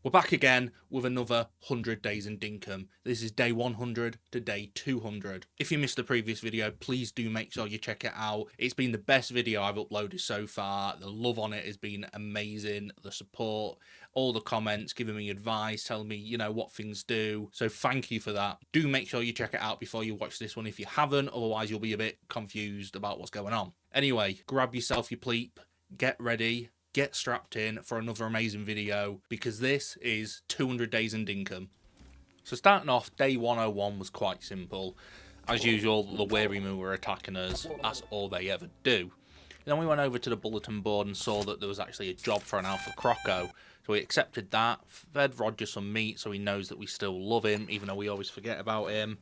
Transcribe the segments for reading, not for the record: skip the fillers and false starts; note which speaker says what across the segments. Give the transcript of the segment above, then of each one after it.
Speaker 1: We're back again with another 100 days in Dinkum. This is day 100 to day 200. If you missed the previous video, please do make sure you check it out. It's been the best video I've uploaded so far. The love on it has been amazing. The support, all the comments, giving me advice, telling me, you know, what things do. So thank you for that. Do make sure you check it out before you watch this one if you haven't. Otherwise, you'll be a bit confused about what's going on. Anyway, grab yourself your pleep, get ready. Get strapped in for another amazing video because this is 200 days in Dinkum. So starting off, day 101 was quite simple. As usual, the Weary Moo were attacking us. That's all they ever do. Then we went over to the bulletin board and saw that there was actually a job for an Alpha Croco. So we accepted that, fed Roger some meat so he knows that we still love him, even though we always forget about him.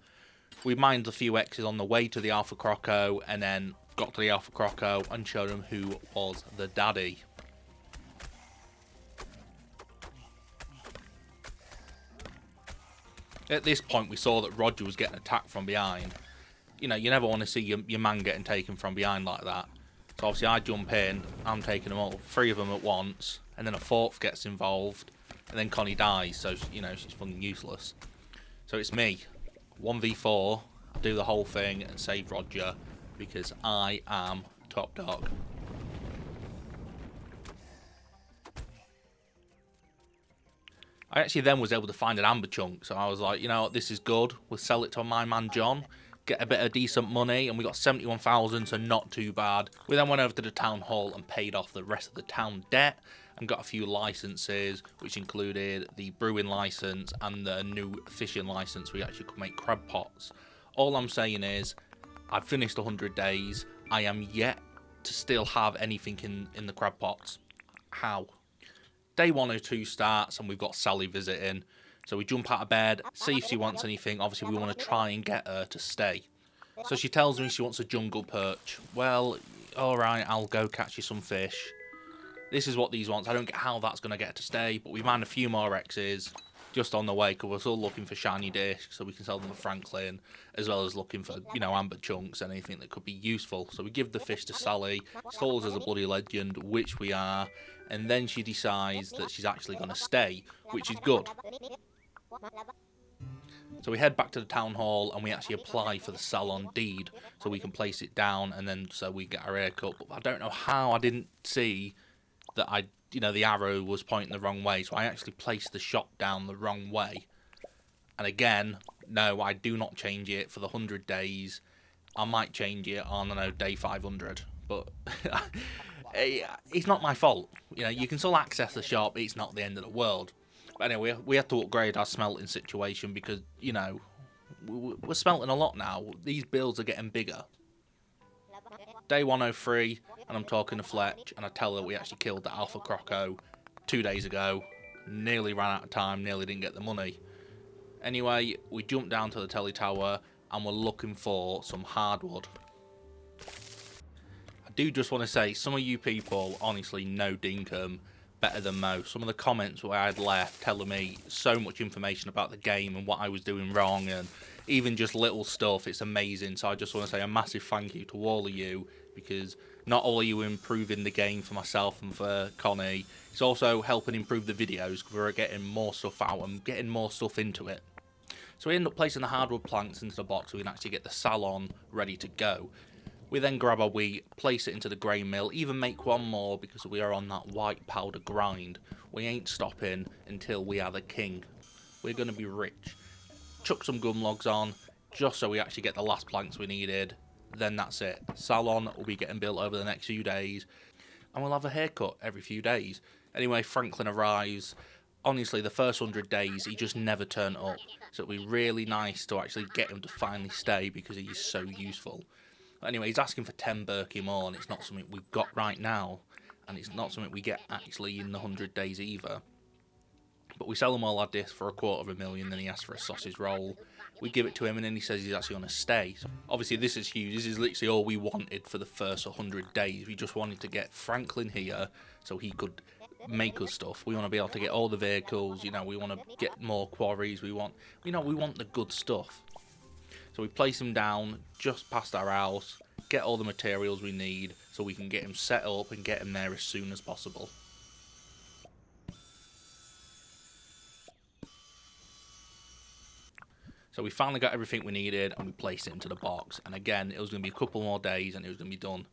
Speaker 1: We mined a few X's on the way to the Alpha Croco and then got to the Alpha Croco and showed him who was the daddy. At this point, we saw that Roger was getting attacked from behind. You know, you never want to see your man getting taken from behind like that. So obviously I jump in, I'm taking them all, 3 of them at once, and then a 4th gets involved, and then Connie dies, so, you know, she's fucking useless. So it's me, 1v4, I do the whole thing and save Roger, because I am top dog. I actually then was able to find an amber chunk, so I was like, you know what, this is good. We'll sell it to my man John, get a bit of decent money, and we got 71,000, so not too bad. We then went over to the town hall and paid off the rest of the town debt and got a few licenses, which included the brewing license and the new fishing license. We actually could make crab pots. All I'm saying is, I've finished 100 days. I am yet to still have anything in the crab pots. How? Day 102 starts and we've got Sally visiting. So we jump out of bed, see if she wants anything. Obviously we want to try and get her to stay. So she tells me she wants a jungle perch. Well, alright, I'll go catch you some fish. This is what these wants. I don't get how that's going to get her to stay, but we mined a few more X's just on the way because we're still looking for shiny discs so we can sell them to Franklin, as well as looking for, you know, amber chunks, anything that could be useful. So we give the fish to Sally, she calls us a bloody legend, which we are, and then she decides that she's actually going to stay, which is good. So we head back to the town hall and we actually apply for the salon deed so we can place it down and then so we get our hair cut. But I don't know how I didn't see that the arrow was pointing the wrong way, so I actually placed the shop down the wrong way. And again, no, I do not change it for the 100 days. I might change it on, I don't know, day 500, but it's not my fault. You know, you can still access the shop, it's not the end of the world. But anyway, we had to upgrade our smelting situation because, you know, we're smelting a lot now. These builds are getting bigger. Day 103, and I'm talking to Fletch, and I tell her we actually killed the Alpha Croco 2 days ago. Nearly ran out of time, nearly didn't get the money. Anyway, we jumped down to the telly tower, and we're looking for some hardwood. I do just want to say, some of you people honestly know Dinkum better than most. Some of the comments where I had left telling me so much information about the game and what I was doing wrong, and even just little stuff, it's amazing. So I just want to say a massive thank you to all of you, because not only are you improving the game for myself and for Connie, it's also helping improve the videos because we're getting more stuff out and getting more stuff into it. So we end up placing the hardwood planks into the box so we can actually get the salon ready to go. We then grab our wheat, place it into the grain mill, even make one more because we are on that white powder grind. We ain't stopping until we are the king. We're going to be rich. Chuck some gum logs on, just so we actually get the last planks we needed. Then that's it. Salon will be getting built over the next few days, and we'll have a haircut every few days. Anyway, Franklin arrives. Honestly, the first 100 days, he just never turned up. So it'll be really nice to actually get him to finally stay because he's so useful. Anyway, he's asking for 10 Berkey more, and it's not something we've got right now, and it's not something we get actually in the 100 days either. But we sell him all our discs for $250,000, then he asks for a sausage roll. We give it to him and then he says he's actually going to stay. So obviously this is huge. This is literally all we wanted for the first 100 days. We just wanted to get Franklin here so he could make us stuff. We want to be able to get all the vehicles, you know, we want to get more quarries. We want the good stuff. So we place him down just past our house, get all the materials we need so we can get him set up and get him there as soon as possible. So we finally got everything we needed and we placed it into the box. And again, it was going to be a couple more days and it was going to be done.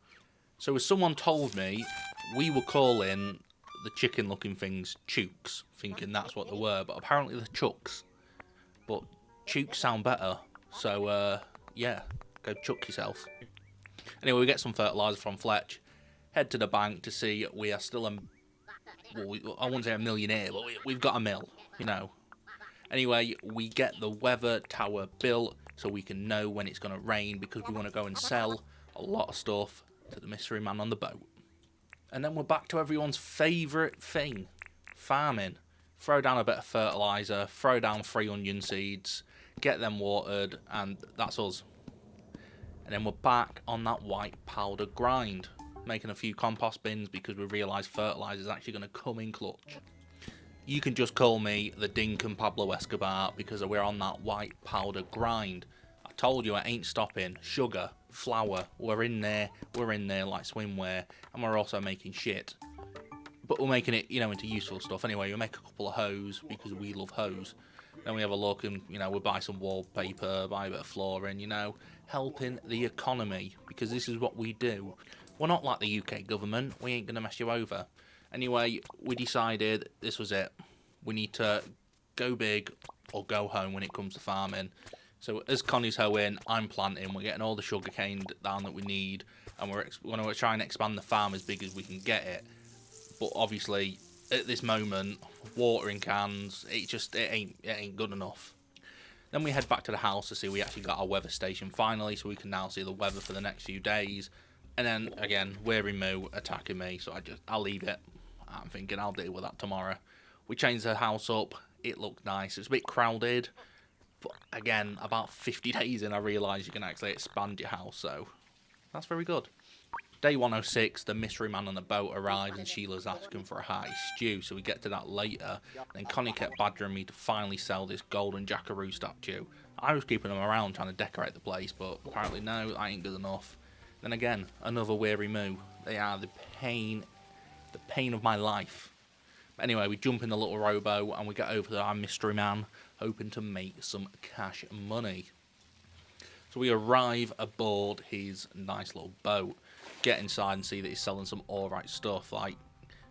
Speaker 1: So as someone told me, we were calling the chicken looking things chooks, thinking that's what they were, but apparently they're chucks. But chooks sound better, so yeah, go chuck yourself. Anyway, we get some fertiliser from Fletch, head to the bank to see we are still well, I wouldn't say a millionaire, but we've got a mill, you know. Anyway, we get the weather tower built so we can know when it's going to rain, because we want to go and sell a lot of stuff to the mystery man on the boat. And then we're back to everyone's favourite thing, farming. Throw down a bit of fertiliser, throw down 3 onion seeds, get them watered, and that's us. And then we're back on that white powder grind, making a few compost bins because we realised fertiliser is actually going to come in clutch. You can just call me the Dinkum Pablo Escobar because we're on that white powder grind. I told you I ain't stopping. Sugar, flour, we're in there like swimwear, and we're also making shit. But we're making it, you know, into useful stuff. Anyway, we make a couple of hose because we love hose. Then we have a look and, you know, we buy some wallpaper, buy a bit of flooring, you know, helping the economy, because this is what we do. We're not like the UK government. We ain't going to mess you over. Anyway, we decided this was it. We need to go big or go home when it comes to farming. So as Connie's hoeing, I'm planting. We're getting all the sugar cane down that we need, and we're going to try and expand the farm as big as we can get it. But obviously, at this moment, watering cans, it ain't good enough. Then we head back to the house to see we actually got our weather station finally, so we can now see the weather for the next few days. And then again, Weary Moo attacking me, so I'll leave it. I'm thinking I'll deal with that tomorrow. We changed the house up. It looked nice. It's a bit crowded, but again, about 50 days in, I realised you can actually expand your house, so that's very good. Day 106, the mystery man on the boat arrives and Sheila's asking for a hearty stew, so we get to that later. Then Connie kept badgering me to finally sell this golden jackaroo statue. I was keeping them around trying to decorate the place, but apparently no, that ain't good enough. Then again, another Weary Moo. They are the pain of my life. But anyway, we jump in the little rowboat and we get over to our mystery man, hoping to make some cash money. So we arrive aboard his nice little boat, get inside and see that he's selling some alright stuff. Like,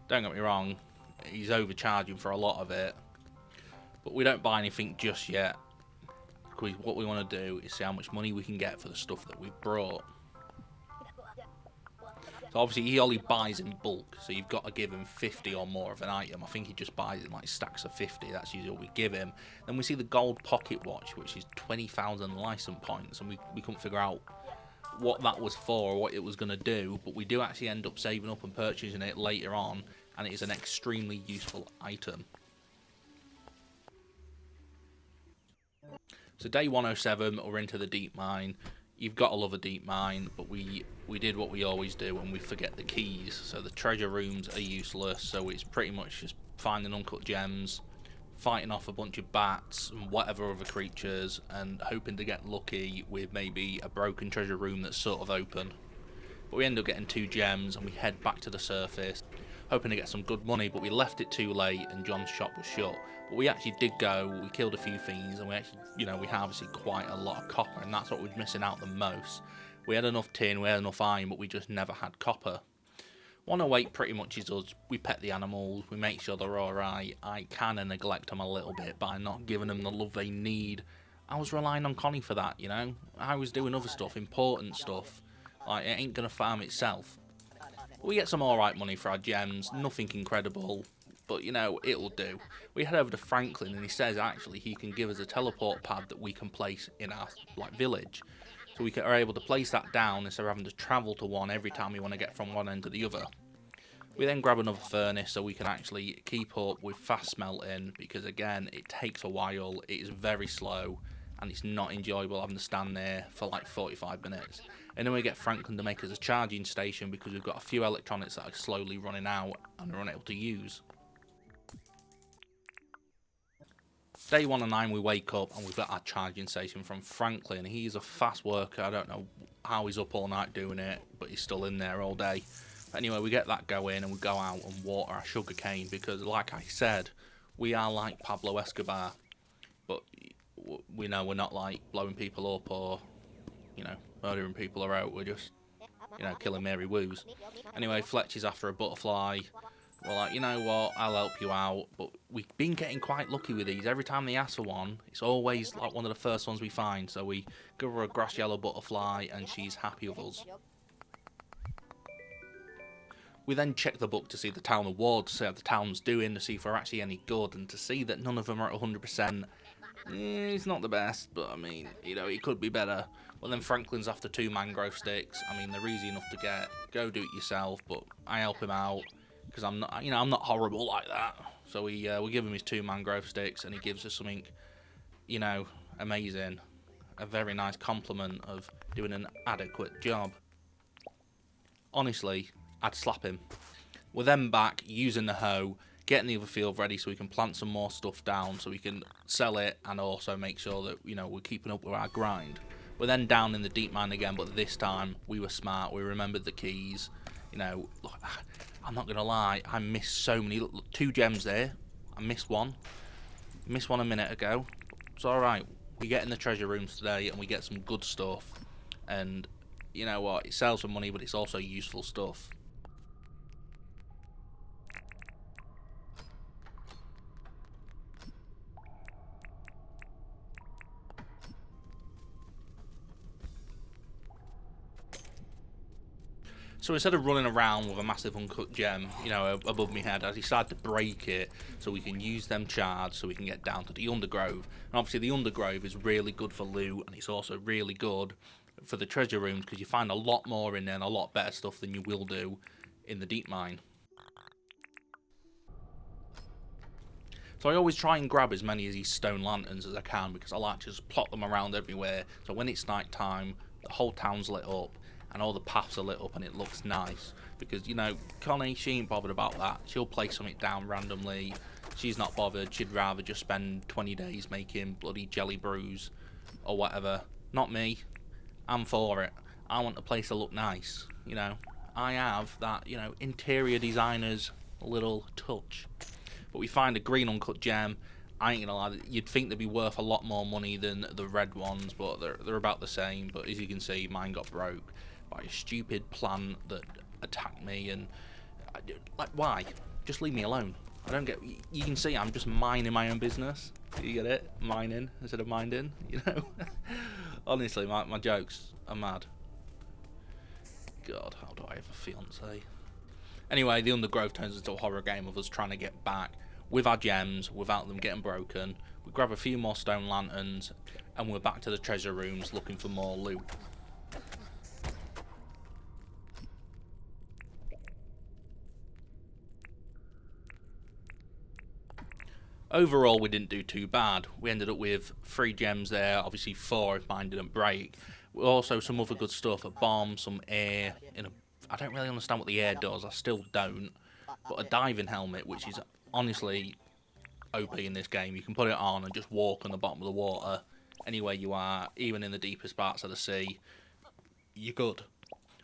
Speaker 1: don't get me wrong, he's overcharging for a lot of it, but we don't buy anything just yet, because what we want to do is see how much money we can get for the stuff that we've brought. So obviously he only buys in bulk, so you've got to give him 50 or more of an item. I think he just buys in like stacks of 50, that's usually what we give him. Then we see the gold pocket watch, which is 20,000 license points, and we couldn't figure out what that was for or what it was going to do, but we do actually end up saving up and purchasing it later on, and it is an extremely useful item. So day 107, we're into the deep mine. You've got to love a deep mine, but we did what we always do and we forget the keys. So the treasure rooms are useless, so it's pretty much just finding uncut gems, fighting off a bunch of bats and whatever other creatures, and hoping to get lucky with maybe a broken treasure room that's sort of open. But we end up getting 2 gems and we head back to the surface, hoping to get some good money, but we left it too late and John's shop was shut. But we actually did go, we killed a few things, and we actually, you know, we harvested quite a lot of copper, and that's what we're missing out the most. We had enough tin, we had enough iron, but we just never had copper. 108 pretty much is us. We pet the animals, we make sure they're alright. I kind of neglect them a little bit by not giving them the love they need. I was relying on Connie for that, you know. I was doing other stuff, important stuff. Like, it ain't gonna farm itself. We get some alright money for our gems, nothing incredible, but you know, it'll do. We head over to Franklin and he says actually he can give us a teleport pad that we can place in our village. So we are able to place that down instead of having to travel to one every time we want to get from one end to the other. We then grab another furnace so we can actually keep up with fast smelting, because again, it takes a while, it is very slow, and it's not enjoyable having to stand there for like 45 minutes. And then we get Franklin to make us a charging station because we've got a few electronics that are slowly running out and are unable to use. Day 109 we wake up and we've got our charging station from Franklin. He's a fast worker, I don't know how he's up all night doing it, but he's still in there all day. But anyway, we get that going and we go out and water our sugar cane because, like I said, we are like Pablo Escobar. But we know we're not like blowing people up or, you know, murdering people around. We're just, you know, killing Mary Woos. Anyway, Fletcher's after a butterfly. We're like, you know what, I'll help you out. But we've been getting quite lucky with these. Every time they ask for one, it's always like one of the first ones we find. So we give her a grass yellow butterfly and she's happy with us. We then check the book to see the town awards, to see how the town's doing, to see if we're actually any good, and to see that none of them are at 100%. It's not the best, but I mean, you know, it could be better. Well, then Franklin's after 2 mangrove sticks. I mean, they're easy enough to get. Go do it yourself, but I help him out because I'm not, you know, I'm not horrible like that. So we give him his 2 mangrove sticks, and he gives us something, you know, amazing. A very nice compliment of doing an adequate job. Honestly, I'd slap him. We're then back using the hoe, getting the other field ready so we can plant some more stuff down so we can sell it and also make sure that, you know, we're keeping up with our grind. We're then down in the deep mine again, but this time we were smart. We remembered the keys. You know, look, I'm not going to lie, I missed so many. Look, 2 gems there. I missed one. Missed one a minute ago. It's alright. We get in the treasure rooms today and we get some good stuff. And you know what? It sells for money, but it's also useful stuff. So instead of running around with a massive uncut gem, you know, above my head, I decided to break it so we can use them shards so we can get down to the Undergrowth. And obviously the Undergrowth is really good for loot, and it's also really good for the treasure rooms because you find a lot more in there and a lot better stuff than you will do in the deep mine. So I always try and grab as many of these stone lanterns as I can because I like to just plot them around everywhere. So when it's night time, the whole town's lit up and all the paths are lit up and it looks nice. Because, you know, Connie, she ain't bothered about that. She'll place something down randomly. She's not bothered. She'd rather just spend 20 days making bloody jelly brews or whatever. Not me. I'm for it. I want the place to look nice, you know. I have that, you know, interior designer's little touch. But we find a green uncut gem. I ain't gonna lie, you'd think they'd be worth a lot more money than the red ones, but they're about the same. But as you can see, mine got broke by a stupid plant that attacked me, and like, why? Just leave me alone. I don't get. You can see I'm just minding my own business. You get it? Mining instead of minding. You know. Honestly, my jokes are mad. God, how do I have a fiance? Anyway, the Undergrowth turns into a horror game of us trying to get back with our gems without them getting broken. We grab a few more stone lanterns and we're back to the treasure rooms looking for more loot. Overall, we didn't do too bad. We ended up with 3 gems there, obviously 4 if mine didn't break. Also some other good stuff, a bomb, some air. I don't really understand what the air does, I still don't. But a diving helmet, which is honestly OP in this game. You can put it on and just walk on the bottom of the water anywhere you are, even in the deepest parts of the sea. You're good.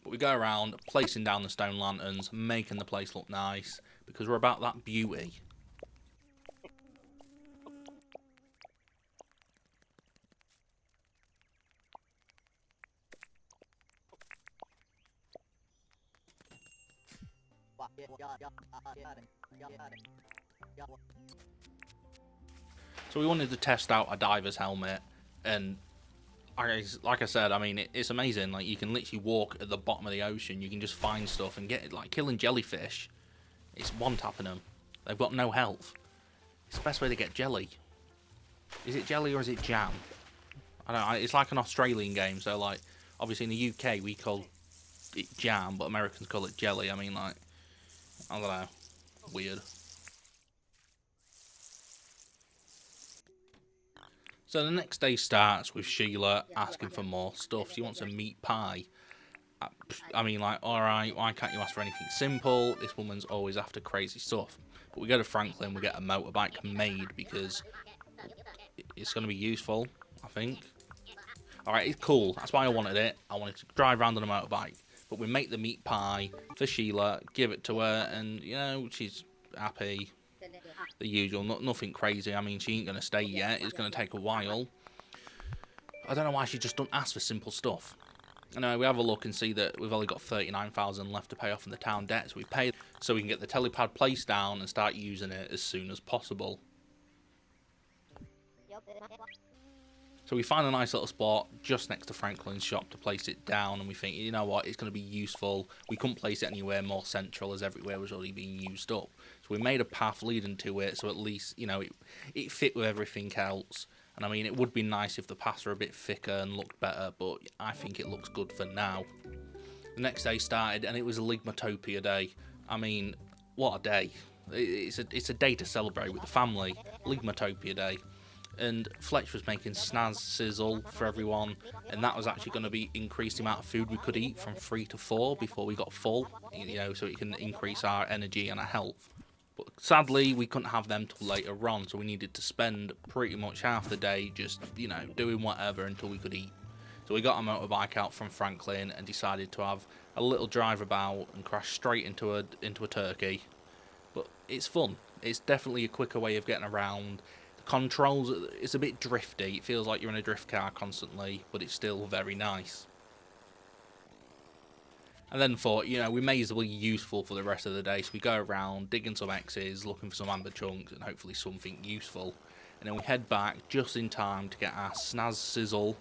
Speaker 1: But we go around placing down the stone lanterns, making the place look nice, because we're about that beauty. So we wanted to test out a diver's helmet, and like I said, I mean, it's amazing. Like, you can literally walk at the bottom of the ocean, you can just find stuff and get it. Like, killing jellyfish, it's one-tapping them. They've got no health. It's the best way to get jelly. Is it jelly or is it jam? I don't know, it's like an Australian game, so like, obviously in the UK we call it jam, but Americans call it jelly. I mean, like, I don't know, weird. So the next day starts with Sheila asking for more stuff. She wants a meat pie. I mean, like, alright, why can't you ask for anything simple? This woman's always after crazy stuff. But we go to Franklin, we get a motorbike made because it's going to be useful, I think. Alright, it's cool. That's why I wanted it. I wanted to drive around on a motorbike. But we make the meat pie for Sheila, give it to her, and, you know, she's happy. The usual, nothing crazy. I mean, she ain't going to stay yet. It's going to take a while. I don't know why she just don't ask for simple stuff. Anyway, we have a look and see that we've only got 39,000 left to pay off in the town debts we paid, so we can get the telepad placed down and start using it as soon as possible. So we find a nice little spot just next to Franklin's shop to place it down, and we think, you know what, it's going to be useful. We couldn't place it anywhere more central as everywhere was already being used up. So we made a path leading to it, so at least, you know, it fit with everything else. And I mean, it would be nice if the paths were a bit thicker and looked better, but I think it looks good for now. The next day started, and it was a Ligmatopia day. I mean, what a day. It's a day to celebrate with the family. Ligmatopia day. And Fletch was making snaz sizzle for everyone, and that was actually going to be increase the amount of food we could eat from 3 to 4 before we got full, you know, so it can increase our energy and our health. But sadly, we couldn't have them till later on, so we needed to spend pretty much half the day just, you know, doing whatever until we could eat. So we got our motorbike out from Franklin and decided to have a little drive about and crash straight into a turkey. But it's fun. It's definitely a quicker way of getting around. The controls, it's a bit drifty. It feels like you're in a drift car constantly, but it's still very nice. And then thought, you know, we may as well be useful for the rest of the day, so we go around digging some X's, looking for some amber chunks, and hopefully something useful. And then we head back just in time to get our snaz sizzle.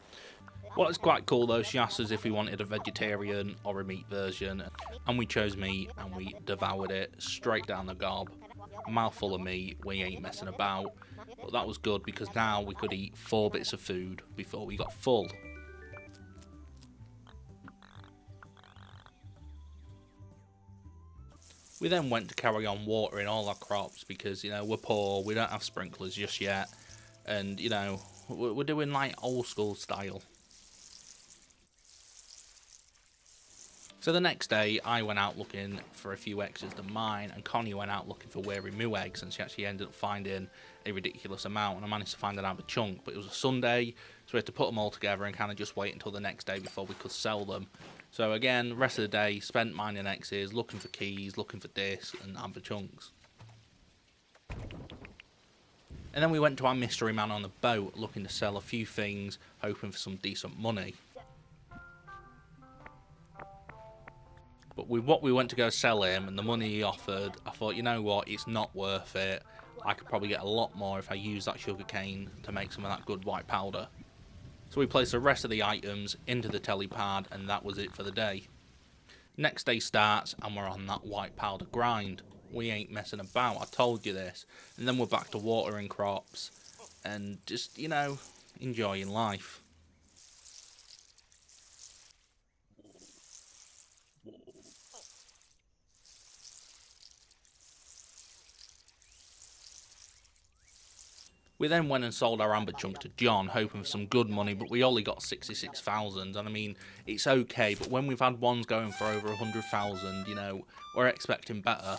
Speaker 1: What is quite cool though, she asked us if we wanted a vegetarian or a meat version, and we chose meat, and we devoured it straight down the gob. A mouthful of meat, we ain't messing about. But that was good because now we could eat 4 bits of food before we got full. We then went to carry on watering all our crops because, you know, we're poor, we don't have sprinklers just yet, and, you know, we're doing like old school style. So the next day, I went out looking for a few X's than mine, and Connie went out looking for Weary Moo eggs, and she actually ended up finding a ridiculous amount, and I managed to find an amber chunk, but it was a Sunday, so we had to put them all together and kind of just wait until the next day before we could sell them. So again, the rest of the day spent mining X's, looking for keys, looking for discs, and amber chunks. And then we went to our mystery man on the boat, looking to sell a few things, hoping for some decent money. But with what we went to go sell him and the money he offered, I thought, you know what, it's not worth it. I could probably get a lot more if I use that sugarcane to make some of that good white powder. So we placed the rest of the items into the telepad, and that was it for the day. Next day starts, and we're on that white powder grind. We ain't messing about, I told you this. And then we're back to watering crops and just, you know, enjoying life. We then went and sold our amber chunk to John, hoping for some good money, but we only got 66,000, and I mean, it's okay, but when we've had ones going for over 100,000, you know, we're expecting better.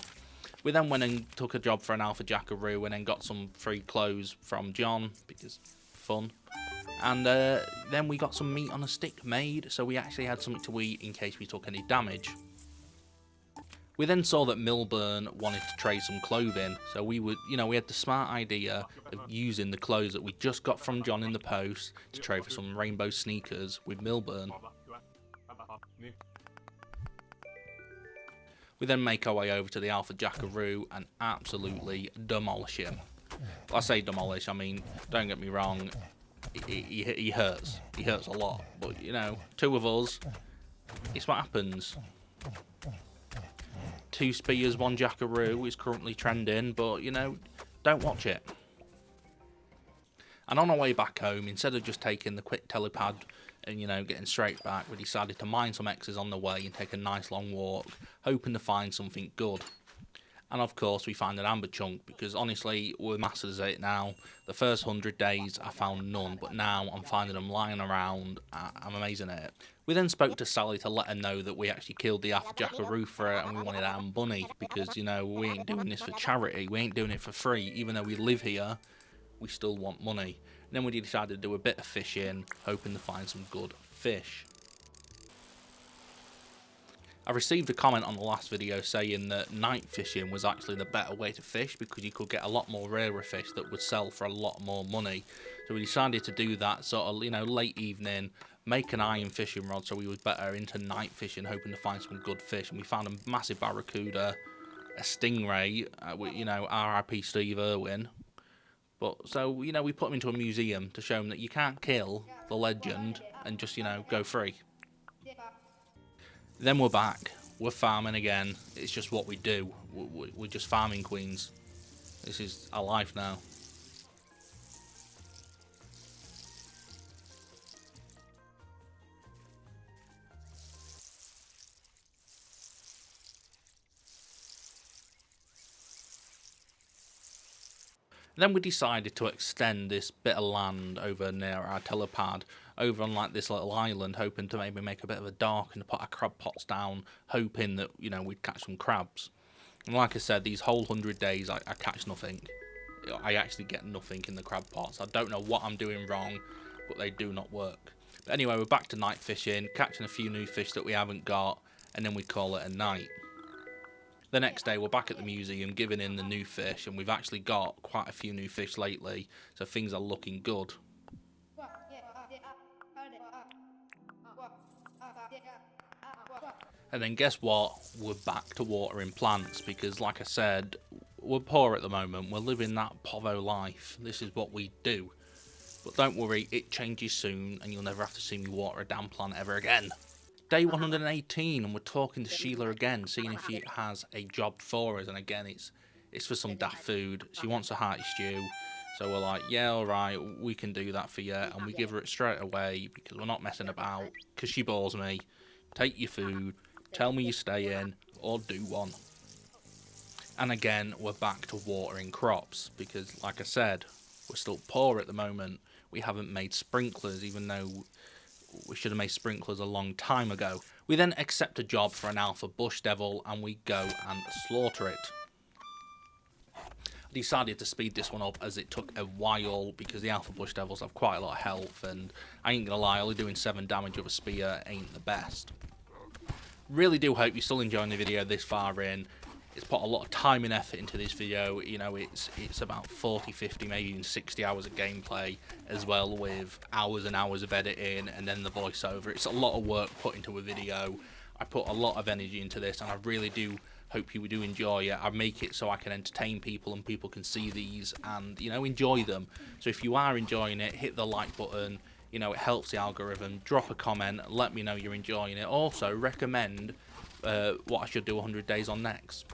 Speaker 1: We then went and took a job for an alpha jackaroo, and then got some free clothes from John, because fun. And then we got some meat on a stick made, so we actually had something to eat in case we took any damage. We then saw that Milburn wanted to trade some clothing, so we had the smart idea of using the clothes that we just got from John in the post to trade for some rainbow sneakers with Milburn. We then make our way over to the Alpha Jackaroo and absolutely demolish him. Well, I say demolish, I mean, don't get me wrong, he hurts. He hurts a lot, but, you know, 2 of us, it's what happens. 2 spears, 1 jackaroo is currently trending, but, you know, don't watch it. And on our way back home, instead of just taking the quick telepad and, you know, getting straight back, we decided to mine some X's on the way and take a nice long walk, hoping to find something good. And of course, we find an amber chunk, because honestly, we're masters at it now. The first 100 days, I found none, but now I'm finding them lying around. I'm amazing at it. We then spoke to Sally to let her know that we actually killed the Alpha Jackaroo for her and we wanted our money, because, you know, we ain't doing this for charity. We ain't doing it for free. Even though we live here, we still want money. And then we decided to do a bit of fishing, hoping to find some good fish. I received a comment on the last video saying that night fishing was actually the better way to fish because you could get a lot more rarer fish that would sell for a lot more money. So we decided to do that sort of, you know, late evening, make an iron fishing rod so we was better into night fishing, hoping to find some good fish. And we found a massive barracuda, a stingray, you know, RIP Steve Irwin. But so, you know, we put them into a museum to show them that you can't kill the legend and just, you know, go free. Then we're back. We're farming again. It's just what we do. We're just farming queens. This is our life now. Then we decided to extend this bit of land over near our telepad, over on like this little island, hoping to maybe make a bit of a dock and put our crab pots down, hoping that, you know, we'd catch some crabs. And like I said, these whole 100 days I catch nothing. I actually get nothing in the crab pots. I don't know what I'm doing wrong, but they do not work. But anyway, we're back to night fishing, catching a few new fish that we haven't got, and then we call it a night. The next day we're back at the museum giving in the new fish, and we've actually got quite a few new fish lately, so things are looking good. And then guess what? We're back to watering plants because, like I said, we're poor at the moment. We're living that povo life. This is what we do. But don't worry, it changes soon and you'll never have to see me water a damn plant ever again. Day 118, and we're talking to Sheila again, seeing if she has a job for us. And again, it's for some daft food. She wants a hearty stew, so we're like, yeah, all right, we can do that for you. And we give her it straight away because we're not messing about. Because she bores me. Take your food, tell me you're staying, or do one. And again, we're back to watering crops because, like I said, we're still poor at the moment. We haven't made sprinklers, even though we should have made sprinklers a long time ago. We then accept a job for an alpha bush devil and we go and slaughter it. I decided to speed this one up as it took a while because the alpha bush devils have quite a lot of health, and I ain't gonna lie, only doing 7 damage with a spear ain't the best. Really do hope you're still enjoying the video this far in. It's put a lot of time and effort into this video. You know, it's about 40, 50, maybe even 60 hours of gameplay, as well with hours and hours of editing and then the voiceover. It's a lot of work put into a video. I put a lot of energy into this, and I really do hope you do enjoy it. I make it so I can entertain people and people can see these and, you know, enjoy them. So if you are enjoying it, hit the like button. You know, it helps the algorithm. Drop a comment, let me know you're enjoying it. Also, recommend what I should do 100 days on next.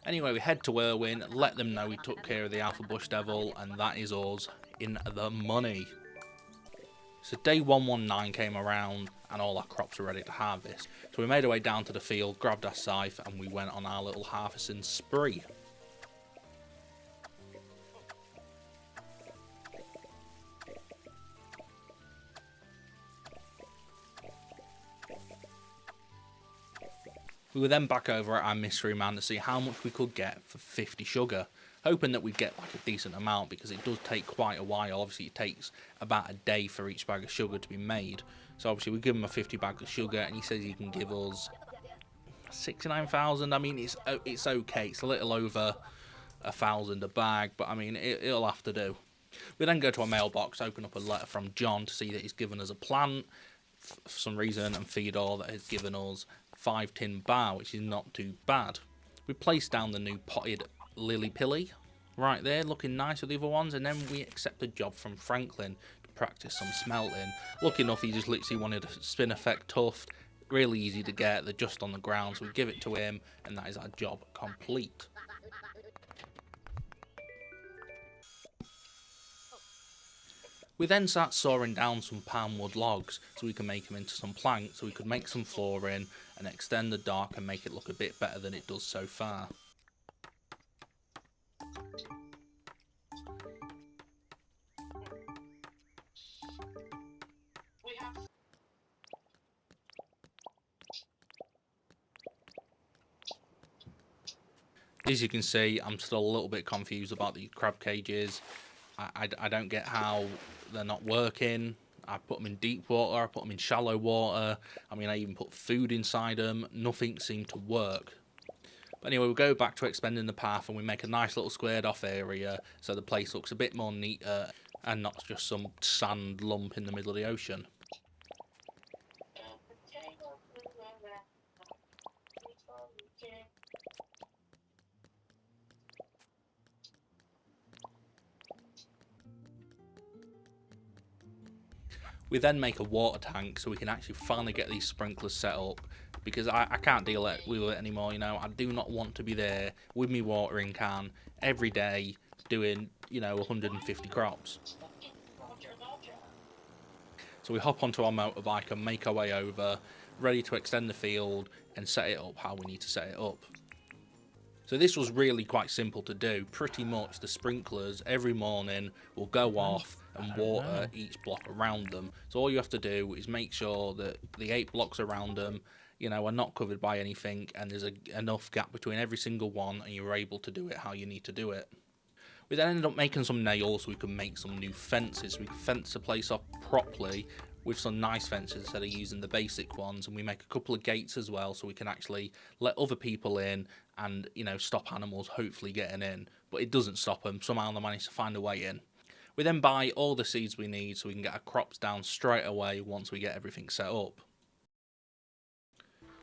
Speaker 1: Anyway, we head to Irwin, let them know we took care of the alpha bush devil, and that is us in the money. So day 119 came around and all our crops were ready to harvest. So we made our way down to the field, grabbed our scythe, and we went on our little harvesting spree. We were then back over at our mystery man to see how much we could get for 50 sugar, hoping that we'd get like a decent amount because it does take quite a while. Obviously it takes about a day for each bag of sugar to be made. So obviously we give him a 50 bag of sugar and he says he can give us 69,000. I mean, it's okay. It's a little over 1,000 a bag, but I mean, it'll have to do. We then go to our mailbox, open up a letter from John to see that he's given us a plant for some reason, and Fedor that has given us 5 tin bar, which is not too bad. We place down the new potted lily pilly right there, looking nice with the other ones, and then we accept a job from Franklin to practice some smelting. Lucky enough, he just literally wanted a spin effect tuft, really easy to get, they're just on the ground, so we give it to him, and that is our job complete. We then start sawing down some palm wood logs so we can make them into some planks, so we could make some flooring and extend the dock and make it look a bit better than it does so far. As you can see, I'm still a little bit confused about these crab cages. I don't get how they're not working. I put them in deep water, I put them in shallow water. I mean, I even put food inside them. Nothing seemed to work. But anyway, we go back to expanding the path and we make a nice little squared off area so the place looks a bit more neater and not just some sand lump in the middle of the ocean. We then make a water tank so we can actually finally get these sprinklers set up, because I can't deal with it anymore, you know. I do not want to be there with me watering can every day doing, you know, 150 crops. So we hop onto our motorbike and make our way over, ready to extend the field and set it up how we need to set it up. So this was really quite simple to do. Pretty much the sprinklers every morning will go off and water each block around them. So all you have to do is make sure that the 8 blocks around them, you know, are not covered by anything, and there's enough gap between every single one, and you're able to do it how you need to do it. We then ended up making some nails so we can make some new fences. We can fence the place off properly with some nice fences instead of using the basic ones, and we make a couple of gates as well so we can actually let other people in and, you know, stop animals hopefully getting in. But it doesn't stop them. Somehow they manage to find a way in. We then buy all the seeds we need so we can get our crops down straight away once we get everything set up.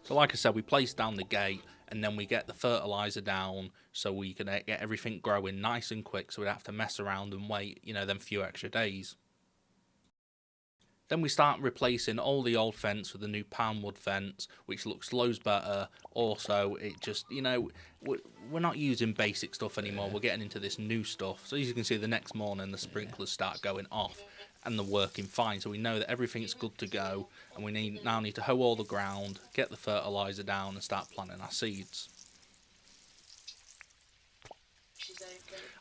Speaker 1: So like I said, we place down the gate and then we get the fertiliser down so we can get everything growing nice and quick so we don't have to mess around and wait, you know, them few extra days. Then we start replacing all the old fence with the new palm wood fence, which looks loads better. Also, it just, you know, we're not using basic stuff anymore. We're getting into this new stuff. So as you can see, the next morning the sprinklers start going off and they're working fine. So we know that everything's good to go, and we now need to hoe all the ground, get the fertiliser down and start planting our seeds.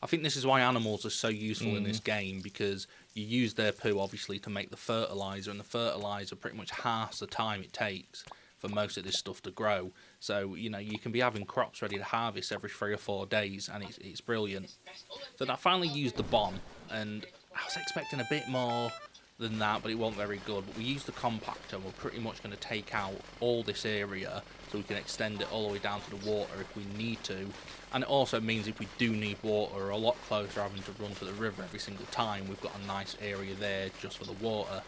Speaker 1: I think this is why animals are so useful in this game, because you use their poo obviously to make the fertiliser, and the fertiliser pretty much halves the time it takes for most of this stuff to grow. So, you know, you can be having crops ready to harvest every 3 or 4 days, and it's brilliant. So I finally used the bomb, and I was expecting a bit more than that, but it wasn't very good. But we used the compactor, and we're pretty much going to take out all this area so we can extend it all the way down to the water if we need to. And it also means if we do need water, we're a lot closer having to run to the river every single time. We've got a nice area there just for the water.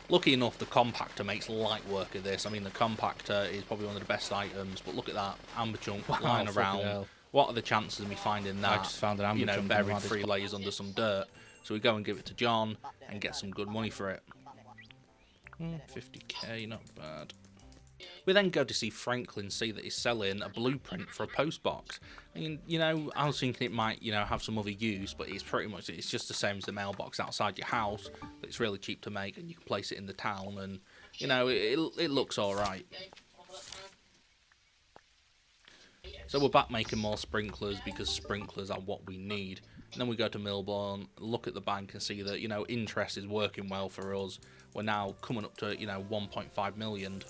Speaker 1: Lucky enough, the compactor makes light work of this. I mean, the compactor is probably one of the best items, but look at that amber chunk lying around.
Speaker 2: Hell.
Speaker 1: What are the chances of me finding that?
Speaker 2: I just found an amber
Speaker 1: you know,
Speaker 2: chunk
Speaker 1: buried
Speaker 2: around
Speaker 1: 3 layers under some dirt. So we go and give it to John and get some good money for it. 50k, not bad. We then go to see Franklin, see that he's selling a blueprint for a post box. I mean, you know, I was thinking it might, you know, have some other use, but it's pretty much, it's just the same as the mailbox outside your house, but it's really cheap to make, and you can place it in the town, and, you know, it looks alright. So we're back making more sprinklers, because sprinklers are what we need. And then we go to Milbourne, look at the bank and see that, you know, interest is working well for us. We're now coming up to, you know, 1.5 million.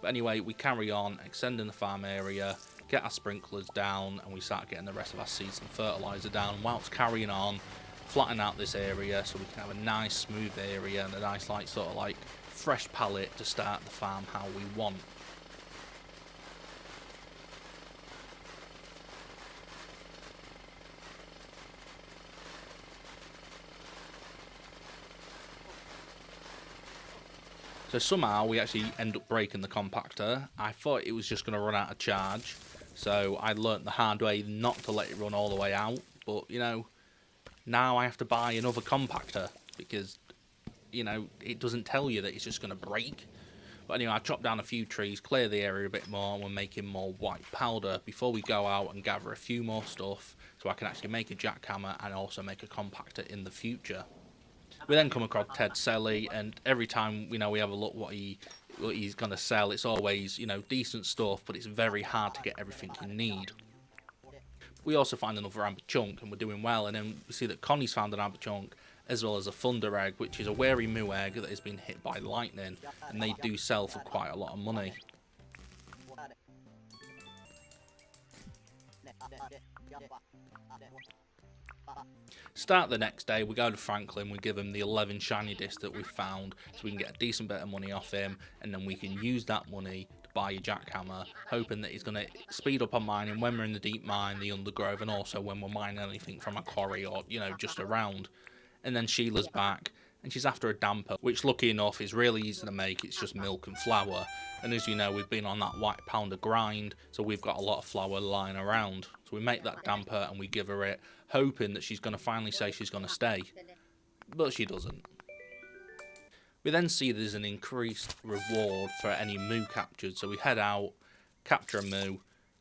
Speaker 1: But anyway, we carry on, extending the farm area, get our sprinklers down, and we start getting the rest of our seeds and fertiliser down. Whilst carrying on, flatten out this area so we can have a nice smooth area and a nice, like, sort of like fresh palette to start the farm how we want. So somehow we actually end up breaking the compactor. I thought it was just going to run out of charge, so I learnt the hard way not to let it run all the way out. But, you know, now I have to buy another compactor because, you know, it doesn't tell you that it's just going to break. But anyway, I chopped down a few trees, clear the area a bit more, and we're making more white powder before we go out and gather a few more stuff so I can actually make a jackhammer and also make a compactor in the future. We then come across Ted Selly, and every time, you know, we have a look what he's going to sell, it's always, you know, decent stuff, but it's very hard to get everything you need. We also find another amber chunk, and we're doing well, and then we see that Connie's found an amber chunk, as well as a thunder egg, which is a wary moo egg that has been hit by lightning, and they do sell for quite a lot of money. Start the next day, we go to Franklin, we give him the 11 shiny discs that we found so we can get a decent bit of money off him, and then we can use that money to buy a jackhammer, hoping that he's going to speed up our mining when we're in the deep mine, the Undergrowth, and also when we're mining anything from a quarry or, you know, just around. And then Sheila's back, and she's after a damper, which lucky enough is really easy to make. It's just milk and flour, and as you know, we've been on that white pounder grind, so we've got a lot of flour lying around. So we make that damper and we give her it, hoping that she's going to finally say she's going to stay, but she doesn't. We then see there's an increased reward for any moo captured, so we head out, capture a moo,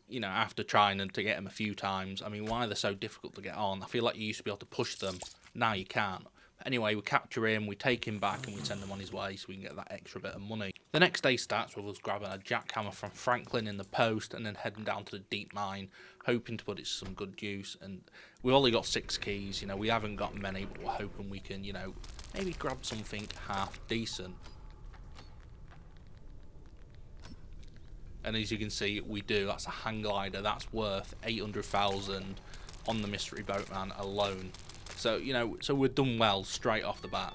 Speaker 1: you know, after trying to get them a few times. I mean, why they're so difficult to get on? I feel like you used to be able to push them, now you can't. But anyway, we capture him, we take him back, and we send him on his way so we can get that extra bit of money. The next day starts with us grabbing a jackhammer from Franklin in the post and then heading down to the deep mine, hoping to put it to some good use. And we've only got 6 keys, you know, we haven't got many, but we're hoping we can, you know, maybe grab something half decent. And as you can see, we do. That's a hang glider. That's worth 800,000 on the mystery boatman alone. So, you know, so we've done well straight off the bat.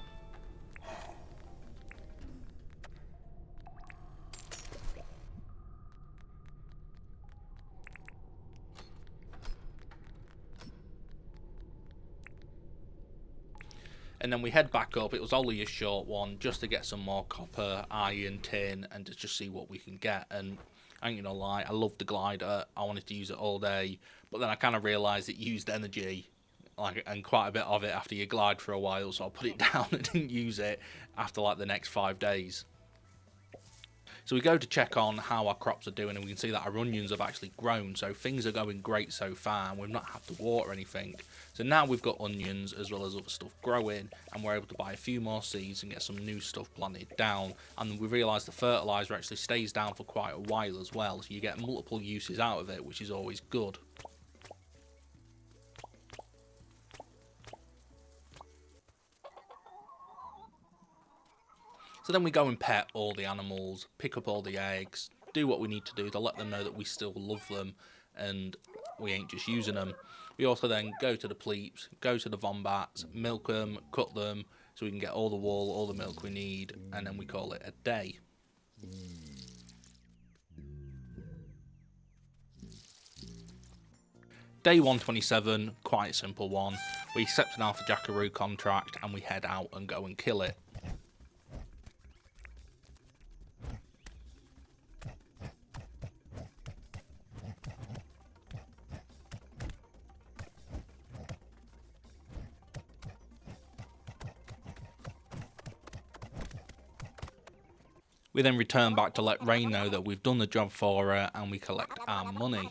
Speaker 1: And then we head back up. It was only a short one, just to get some more copper, iron, tin, and to just see what we can get. And I ain't gonna lie, I love the glider. I wanted to use it all day, but then I kind of realised it used energy, like, and quite a bit of it after you glide for a while. So I put it down and didn't use it after like the next 5 days. So we go to check on how our crops are doing, and we can see that our onions have actually grown, so things are going great so far, and we've not had to water anything. So now we've got onions as well as other stuff growing, and we're able to buy a few more seeds and get some new stuff planted down. And we realise the fertiliser actually stays down for quite a while as well, so you get multiple uses out of it, which is always good. So then we go and pet all the animals, pick up all the eggs, do what we need to do to let them know that we still love them and we ain't just using them. We also then go to the pleeps, go to the wombats, milk them, cut them, so we can get all the wool, all the milk we need, and then we call it a day. Day 127, quite a simple one. We accept an Alpha Jackaroo contract and we head out and go and kill it. We then return back to let Rain know that we've done the job for her and we collect our money.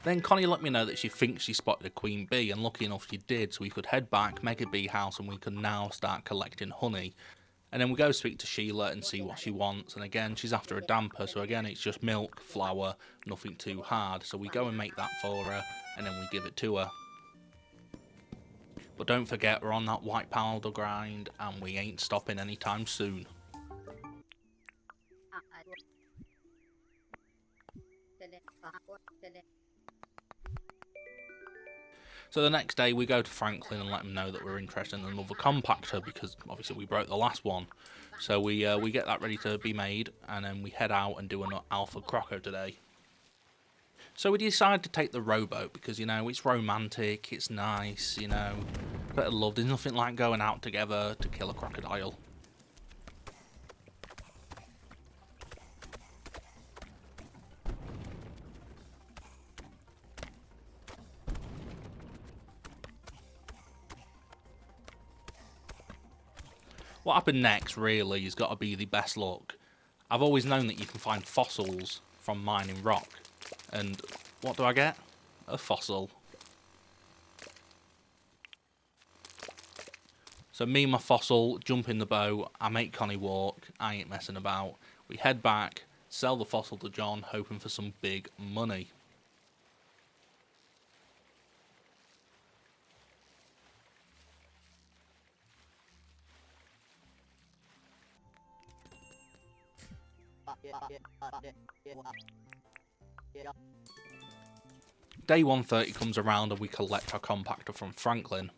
Speaker 1: Then Connie let me know that she thinks she spotted a queen bee, and lucky enough she did, so we could head back, make a bee house, and we can now start collecting honey. And then we go speak to Sheila and see what she wants, and again she's after a damper, so again it's just milk, flour, nothing too hard, so we go and make that for her and then we give it to her. But don't forget, we're on that white powder grind and we ain't stopping anytime soon. So the next day we go to Franklin and let him know that we're interested in another compactor, because obviously we broke the last one. So we get that ready to be made, and then we head out and do an alpha croco today. So we decide to take the rowboat because, you know, it's romantic, it's nice, you know, bit of love. There's nothing like going out together to kill a crocodile. What happened next really has got to be the best luck. I've always known that you can find fossils from mining rock, and what do I get? A fossil. So me and my fossil jump in the boat, I make Connie walk, I ain't messing about. We head back, sell the fossil to John, hoping for some big money. Day 130 comes around and we collect our compactor from Franklin.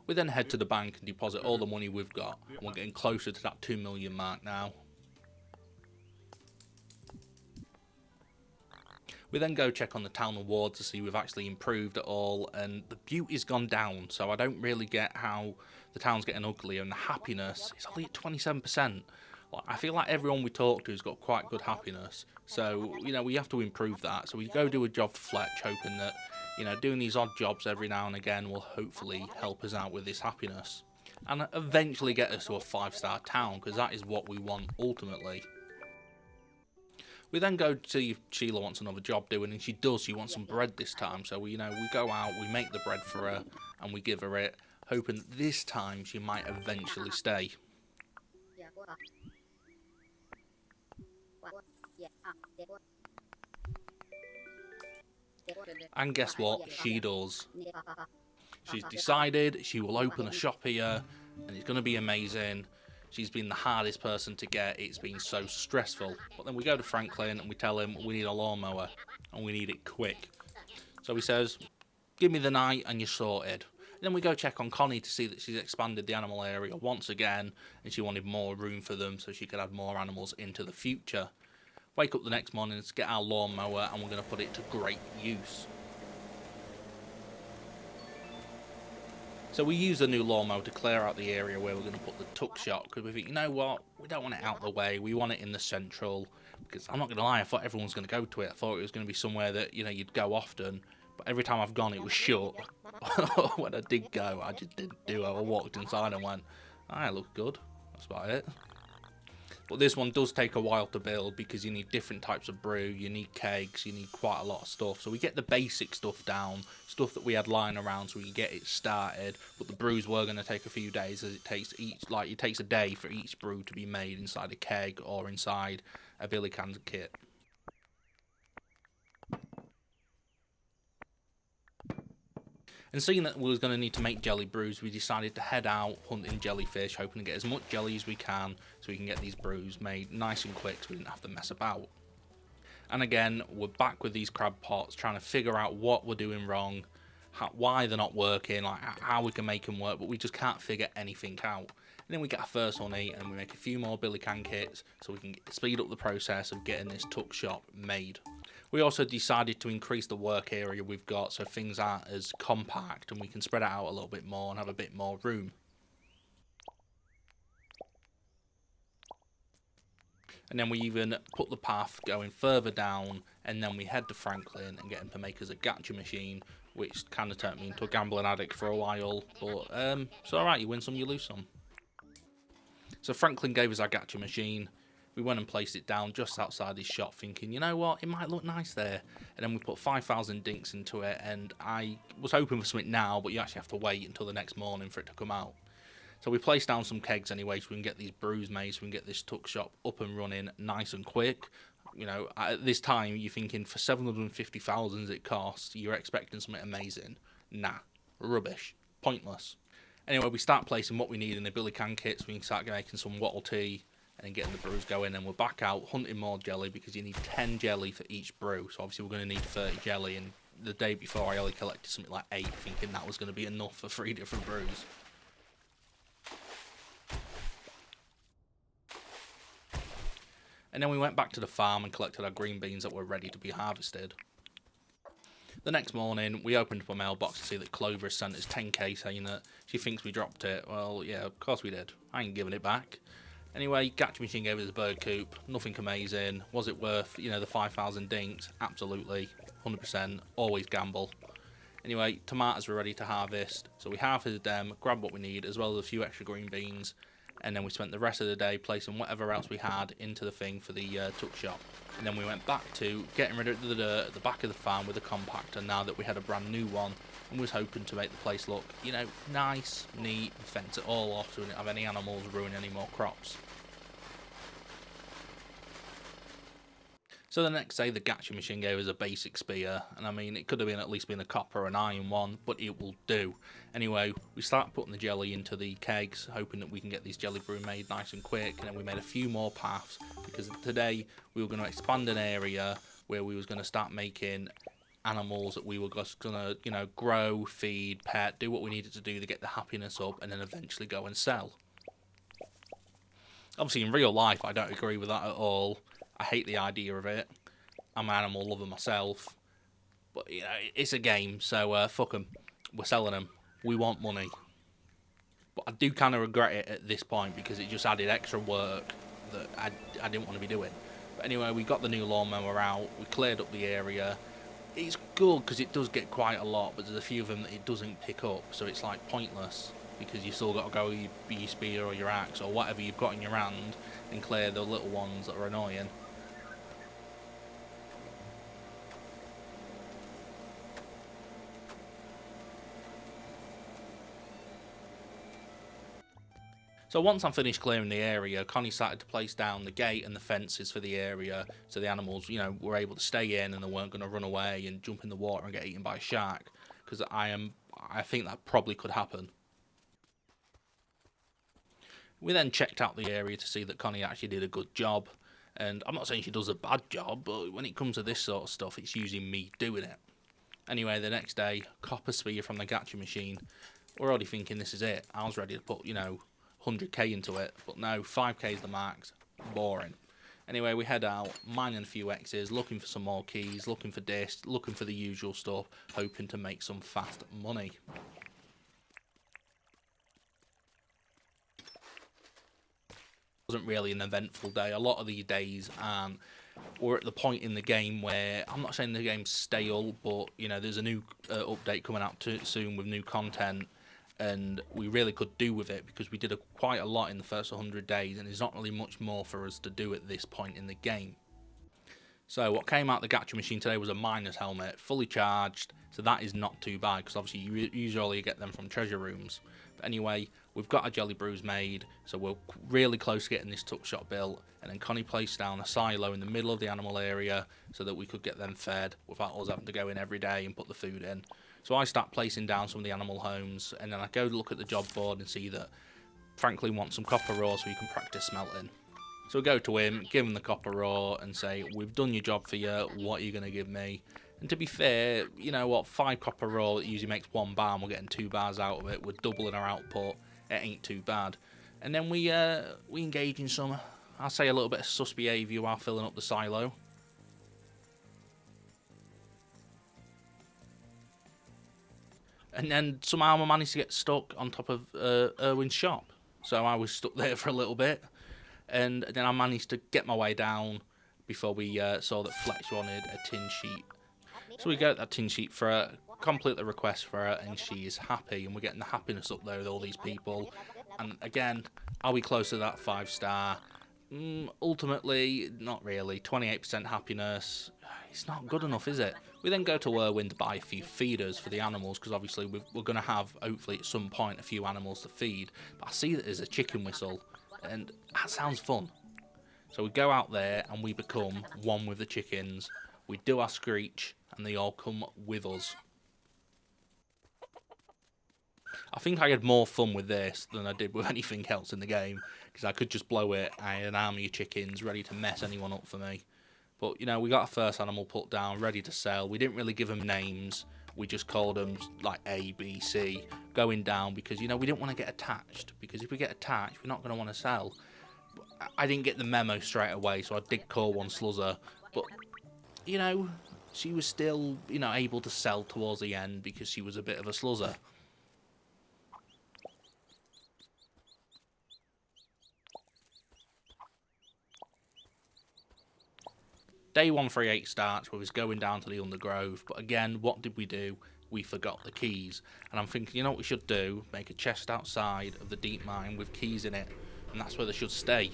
Speaker 1: We then head to the bank and deposit all the money we've got, and we're getting closer to that 2 million mark now. We then go check on the town awards to see we've actually improved at all, and the beauty's gone down, so I don't really get how the town's getting uglier, and the happiness is only at 27%. I feel like everyone we talk to has got quite good happiness, so, you know, we have to improve that. So we go do a job for Fletch, hoping that, you know, doing these odd jobs every now and again will hopefully help us out with this happiness, and eventually get us to a 5-star town, because that is what we want ultimately. We then go to see if Sheila wants another job doing, and she does. She wants some bread this time, so we go out, we make the bread for her, and we give her it, hoping that this time she might eventually stay. And guess what? She does. She's decided she will open a shop here, and it's going to be amazing. She's been the hardest person to get. It's been so stressful. But then we go to Franklin and we tell him we need a lawnmower and we need it quick. So he says, give me the night and you're sorted. And then we go check on Connie to see that she's expanded the animal area once again, and she wanted more room for them so she could add more animals into the future. Wake up the next morning to get our lawnmower, and we're going to put it to great use. So we use a new lawnmower to clear out the area where we're going to put the tuck shop, because we think, you know what, we don't want it out of the way, we want it in the central, because I'm not going to lie, I thought everyone was going to go to it. I thought it was going to be somewhere that, you know, you'd go often, but every time I've gone it was shut. When I did go, I just didn't do it. I walked inside and went, ah, it looks good, that's about it. But this one does take a while to build, because you need different types of brew, you need kegs, you need quite a lot of stuff. So we get the basic stuff down, stuff that we had lying around so we can get it started. But the brews were going to take a few days, as it takes a day for each brew to be made inside a keg or inside a billy can kit. And seeing that we was going to need to make jelly brews, we decided to head out hunting jellyfish, hoping to get as much jelly as we can so we can get these brews made nice and quick so we didn't have to mess about. And again, we're back with these crab pots, trying to figure out what we're doing wrong, why they're not working, like how we can make them work, but we just can't figure anything out. And then we get our first honey and we make a few more billy can kits so we can speed up the process of getting this tuck shop made. We also decided to increase the work area we've got so things aren't as compact and we can spread it out a little bit more and have a bit more room. And then we even put the path going further down, and then we head to Franklin and get him to make us a gacha machine, which kind of turned me into a gambling addict for a while, but it's alright, you win some, you lose some. So Franklin gave us our gacha machine. We went and placed it down just outside his shop thinking, you know what, it might look nice there. And then we put 5,000 dinks into it, and I was hoping for something now, but you actually have to wait until the next morning for it to come out. So we placed down some kegs anyway so we can get these brews made, so we can get this tuck shop up and running nice and quick. You know, at this time, you're thinking for 750,000 it costs, you're expecting something amazing. Nah, rubbish, pointless. Anyway, we start placing what we need in the billy can kits, we can start making some wattle tea, and then getting the brews going, and we're back out hunting more jelly because you need 10 jelly for each brew, so obviously we're going to need 30 jelly, and the day before I only collected something like 8, thinking that was going to be enough for 3 different brews. And then we went back to the farm and collected our green beans that were ready to be harvested. The next morning, we opened up a mailbox to see that Clover has sent us 10k saying that she thinks we dropped it. Well, yeah, of course we did. I ain't giving it back. Anyway, Gacha Machine gave us a bird coop. Nothing amazing. Was it worth, you know, the 5,000 dinks? Absolutely. 100%. Always gamble. Anyway, tomatoes were ready to harvest. So we harvested them, grabbed what we need, as well as a few extra green beans. And then we spent the rest of the day placing whatever else we had into the thing for the tuck shop. And then we went back to getting rid of the dirt at the back of the farm with the compactor now that we had a brand new one, and was hoping to make the place look, you know, nice, neat, and fence it all off so we didn't have any animals ruin any more crops. So the next day the Gacha Machine gave us a basic spear, and I mean it could have been at least been a copper or an iron one, but it will do. Anyway, we start putting the jelly into the kegs, hoping that we can get these jelly brew made nice and quick, and then we made a few more paths because today we were going to expand an area where we was going to start making animals that we were just going to, you know, grow, feed, pet, do what we needed to do to get the happiness up, and then eventually go and sell. Obviously, in real life, I don't agree with that at all. I hate the idea of it. I'm an animal lover myself. But, you know, it's a game, so fuck them. We're selling them. We want money. But I do kind of regret it at this point because it just added extra work that I didn't want to be doing. But anyway, we got the new lawnmower out. We cleared up the area. It's good because it does get quite a lot, but there's a few of them that it doesn't pick up. So it's like pointless because you've still got to go with your spear or your axe or whatever you've got in your hand and clear the little ones that are annoying. So once I'm finished clearing the area, Connie started to place down the gate and the fences for the area so the animals, you know, were able to stay in and they weren't going to run away and jump in the water and get eaten by a shark, because I think that probably could happen. We then checked out the area to see that Connie actually did a good job, and I'm not saying she does a bad job, but when it comes to this sort of stuff, it's usually me doing it. Anyway, the next day, copper spear from the gacha machine. We're already thinking this is it. I was ready to put, you know, 100k into it, but no, 5k is the max. Boring. Anyway, we head out, mining a few X's, looking for some more keys, looking for discs, looking for the usual stuff, hoping to make some fast money. It wasn't really an eventful day. A lot of these days, we're at the point in the game where I'm not saying the game's stale, but you know, there's a new update coming out soon with new content. And we really could do with it because we did quite a lot in the first 100 days, and there's not really much more for us to do at this point in the game. So what came out the gacha machine today was a miner's helmet, fully charged, so that is not too bad because obviously you usually get them from treasure rooms. But anyway, we've got our jelly brews made, so we're really close to getting this tuck shop built, and then Connie placed down a silo in the middle of the animal area so that we could get them fed without us having to go in every day and put the food in. So I start placing down some of the animal homes, and then I go look at the job board and see that Franklin wants some copper ore so he can practice smelting. So we go to him, give him the copper ore, and say, we've done your job for you, what are you going to give me? And to be fair, you know what, 5 copper ore that usually makes 1 bar, and we're getting 2 bars out of it, we're doubling our output, it ain't too bad. And then we engage in some, I'll say a little bit of sus behaviour while filling up the silo. And then somehow I managed to get stuck on top of Erwin's shop. So I was stuck there for a little bit. And then I managed to get my way down before we saw that Fletch wanted a tin sheet. So we get that tin sheet for her, complete the request for her, and she is happy. And we're getting the happiness up there with all these people. And again, are we close to that 5-star? Ultimately, not really. 28% happiness. It's not good enough, is it? We then go to Erwin to buy a few feeders for the animals, because obviously we're going to have, hopefully at some point, a few animals to feed. But I see that there's a chicken whistle, and that sounds fun. So we go out there and we become one with the chickens. We do our screech, and they all come with us. I think I had more fun with this than I did with anything else in the game, because I could just blow it. I had an army of chickens ready to mess anyone up for me. But, you know, we got our first animal put down, ready to sell. We didn't really give them names. We just called them, like, A, B, C, going down, because, you know, we didn't want to get attached. Because if we get attached, we're not going to want to sell. I didn't get the memo straight away, so I did call one Sluzzer. But, you know, she was still, you know, able to sell towards the end because she was a bit of a Sluzzer. Day 138 starts with us going down to the Undergrowth, but again, what did we do? We forgot the keys. And I'm thinking, you know what we should do? Make a chest outside of the deep mine with keys in it, and that's where they should stay.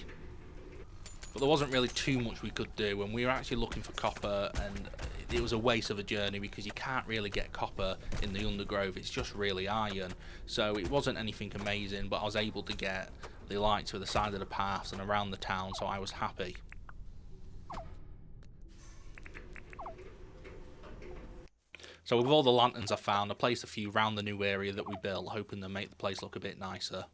Speaker 1: But there wasn't really too much we could do, and we were actually looking for copper, and it was a waste of a journey because you can't really get copper in the Undergrowth, it's just really iron. So it wasn't anything amazing, but I was able to get the lights to the side of the paths and around the town, so I was happy. So with all the lanterns I found, I placed a few around the new area that we built, hoping to make the place look a bit nicer.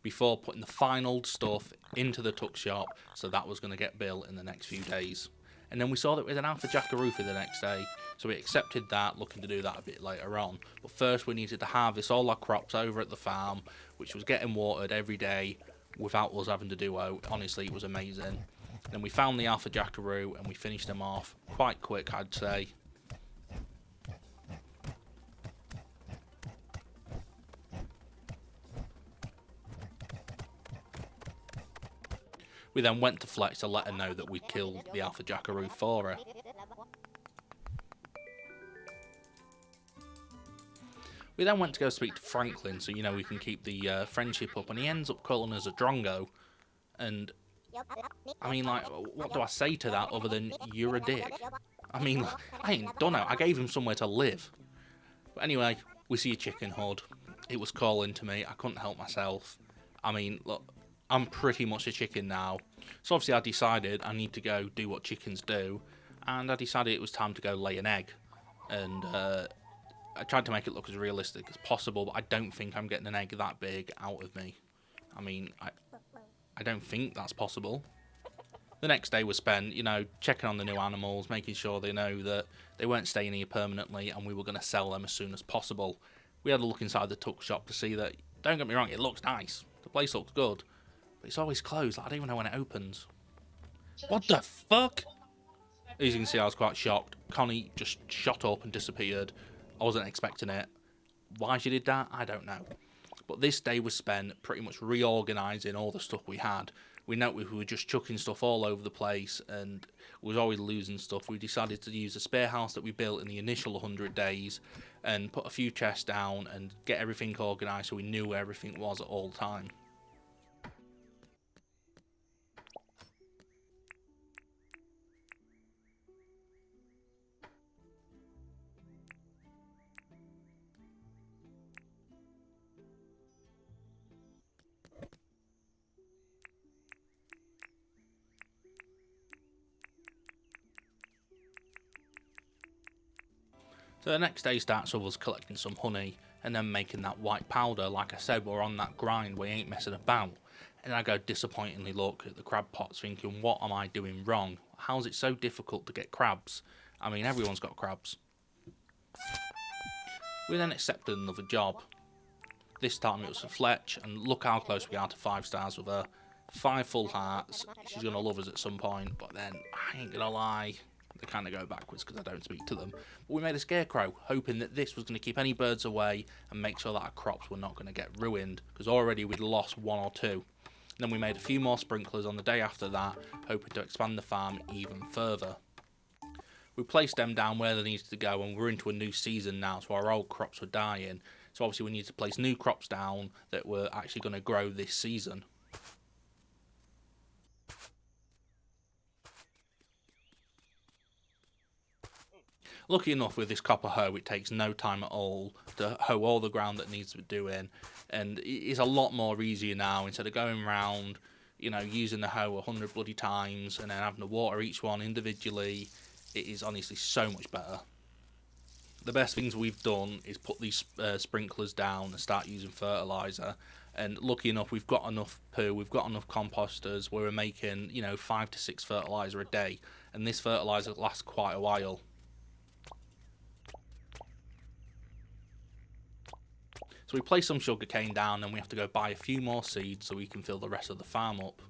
Speaker 1: before putting the final stuff into the tuck shop, so that was going to get built in the next few days. And then we saw that it was an alpha jackaroo for the next day, so we accepted that, looking to do that a bit later on. But first we needed to harvest all our crops over at the farm, which was getting watered every day without us having to do out. Honestly, it was amazing. Then we found the alpha jackaroo and we finished them off quite quick, I'd say. We then went to Fletch to let her know that we'd killed the alpha jackaroo for her. We then went to go speak to Franklin, so we can keep the friendship up, and he ends up calling us a drongo. And I mean, like, what do I say to that other than you're a dick? I mean, I ain't done it. I gave him somewhere to live. But anyway, we see a chicken horde. It was calling to me. I couldn't help myself. I mean, look, I'm pretty much a chicken now. So obviously I decided I need to go do what chickens do, and I decided it was time to go lay an egg. And I tried to make it look as realistic as possible, but I don't think I'm getting an egg that big out of me. I mean, I don't think that's possible. The next day was spent, checking on the new animals, making sure they know that they weren't staying here permanently and we were going to sell them as soon as possible. We had a look inside the tuck shop to see that, don't get me wrong, it looks nice. The place looks good. But it's always closed. I don't even know when it opens. What the fuck? As you can see, I was quite shocked. Connie just shot up and disappeared. I wasn't expecting it. Why she did that, I don't know. But this day was spent pretty much reorganising all the stuff we had. We noticed we were just chucking stuff all over the place and we was always losing stuff. We decided to use the spare house that we built in the initial 100 days and put a few chests down and get everything organised so we knew where everything was at all time. So the next day starts with us collecting some honey and then making that white powder. Like I said, we're on that grind, we ain't messing about. And I go disappointingly look at the crab pots thinking, what am I doing wrong? How's it so difficult to get crabs? I mean, everyone's got crabs. We then accepted another job. This time it was for Fletch, and look how close we are to 5 stars with her. 5 full hearts. She's going to love us at some point, but then, I ain't going to lie, they kind of go backwards because I don't speak to them. But we made a scarecrow, hoping that this was going to keep any birds away and make sure that our crops were not going to get ruined, because already we'd lost 1 or 2. And then we made a few more sprinklers on the day after that, hoping to expand the farm even further. We placed them down where they needed to go, and we're into a new season now, so our old crops were dying. So obviously we need to place new crops down that were actually going to grow this season. Lucky enough with this copper hoe, it takes no time at all to hoe all the ground that needs to be doing, and it's a lot more easier now. Instead of going round, using the hoe 100 bloody times and then having to water each one individually, it is honestly so much better. The best things we've done is put these sprinklers down and start using fertiliser. And lucky enough, we've got enough poo, we've got enough composters where we're making, 5 to 6 fertiliser a day, and this fertiliser lasts quite a while. So we place some sugarcane down, and we have to go buy a few more seeds so we can fill the rest of the farm up.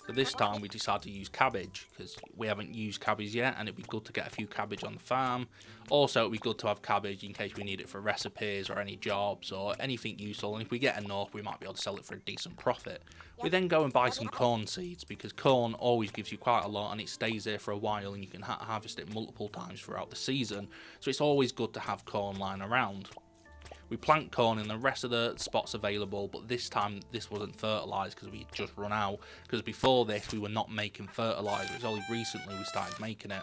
Speaker 1: So this time we decided to use cabbage, because we haven't used cabbage yet, and it'd be good to get a few cabbage on the farm. Also, it'd be good to have cabbage in case we need it for recipes or any jobs or anything useful, and if we get enough, we might be able to sell it for a decent profit. We then go and buy some corn seeds, because corn always gives you quite a lot, and it stays there for a while, and you can harvest it multiple times throughout the season, so it's always good to have corn lying around. We plant corn in the rest of the spots available, but this time this wasn't fertilised because we had just run out, because before this we were not making fertiliser. It was only recently we started making it.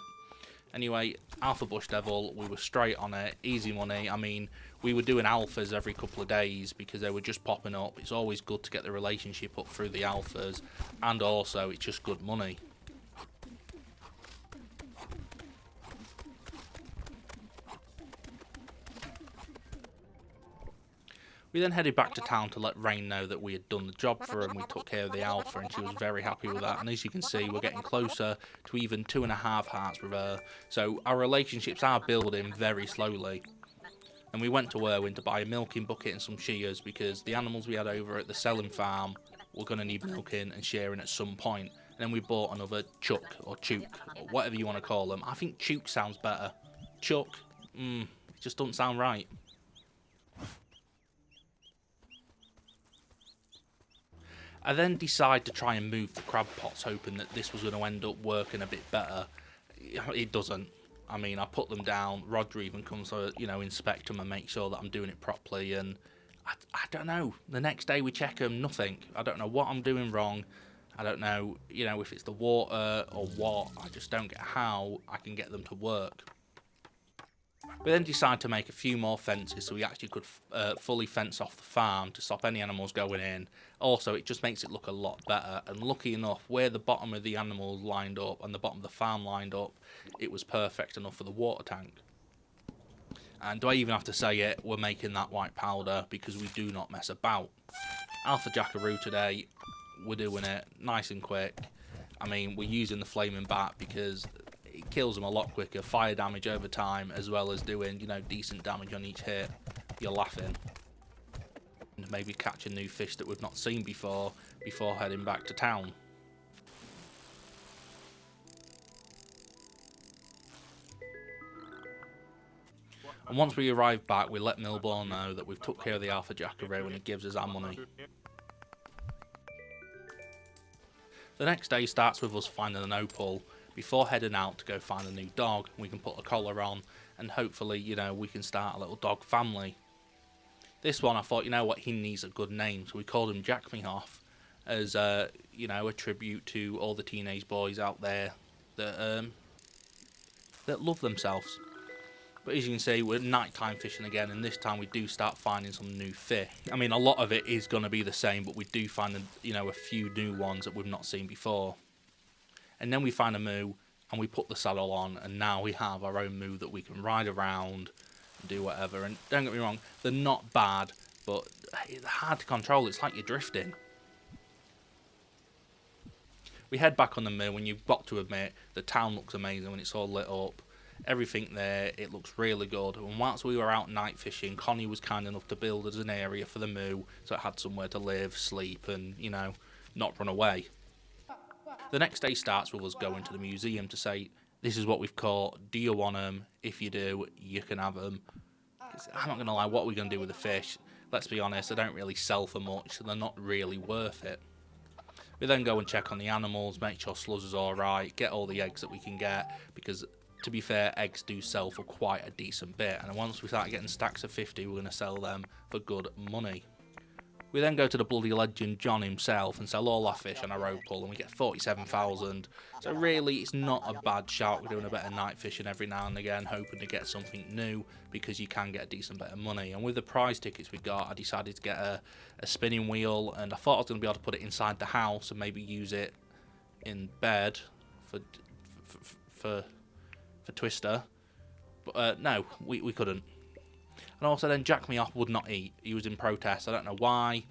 Speaker 1: Anyway, Alpha Bush Devil, we were straight on it, easy money. I mean, we were doing alphas every couple of days because they were just popping up. It's always good to get the relationship up through the alphas, and also it's just good money. We then headed back to town to let Rain know that we had done the job for her and we took care of the alpha, and she was very happy with that. And as you can see, we're getting closer to even 2.5 hearts with her. So our relationships are building very slowly. And we went to Irwin to buy a milking bucket and some shears because the animals we had over at the selling farm were going to need milking and shearing at some point. And then we bought another chuck or chook or whatever you want to call them. I think chook sounds better. Chuck, it just doesn't sound right. I then decided to try and move the crab pots, hoping that this was going to end up working a bit better. It doesn't. I mean, I put them down. Roger even comes to, inspect them and make sure that I'm doing it properly. And I don't know. The next day we check them, nothing. I don't know what I'm doing wrong. I don't know, if it's the water or what. I just don't get how I can get them to work. We then decided to make a few more fences so we actually could fully fence off the farm to stop any animals going in. Also, it just makes it look a lot better. And lucky enough, where the bottom of the animals lined up and the bottom of the farm lined up, it was perfect enough for the water tank. And do I even have to say it? We're making that white powder because we do not mess about. Alpha Jackaroo today, we're doing it nice and quick. I mean, we're using the flaming bat because it kills them a lot quicker, fire damage over time, as well as doing, decent damage on each hit. You're laughing. And maybe catch a new fish that we've not seen before heading back to town. And once we arrive back, we let Milborn know that we've took care of the Alpha Jackaroo and he gives us our money. The next day starts with us finding an opal before heading out to go find a new dog. We can put a collar on and hopefully, we can start a little dog family. This one, I thought, he needs a good name, so we called him Jack Me Off as, a tribute to all the teenage boys out there that love themselves. But as you can see, we're nighttime fishing again, and this time we do start finding some new fish. I mean, a lot of it is going to be the same, but we do find, a few new ones that we've not seen before. And then we find a moo, and we put the saddle on, and now we have our own moo that we can ride around and do whatever. And don't get me wrong, they're not bad, but they're hard to control. It's like you're drifting. We head back on the moo, and you've got to admit, the town looks amazing when it's all lit up. Everything there, it looks really good. And whilst we were out night fishing, Connie was kind enough to build us an area for the moo so it had somewhere to live, sleep, and, not run away. The next day starts with us going to the museum to say, this is what we've caught, do you want them? If you do, you can have them. I'm not going to lie, what are we going to do with the fish? Let's be honest, they don't really sell for much, so they're not really worth it. We then go and check on the animals, make sure Sluz is alright, get all the eggs that we can get, because to be fair, eggs do sell for quite a decent bit, and once we start getting stacks of 50, we're going to sell them for good money. We then go to the bloody legend John himself and sell all our fish on our opal, and we get 47,000. So really, it's not a bad shout. We're doing a bit of night fishing every now and again, hoping to get something new, because you can get a decent bit of money. And with the prize tickets we got, I decided to get a spinning wheel, and I thought I was going to be able to put it inside the house and maybe use it in bed for Twister. But no, we couldn't. And also then Jack Me Off would not eat. He was in protest. I don't know why.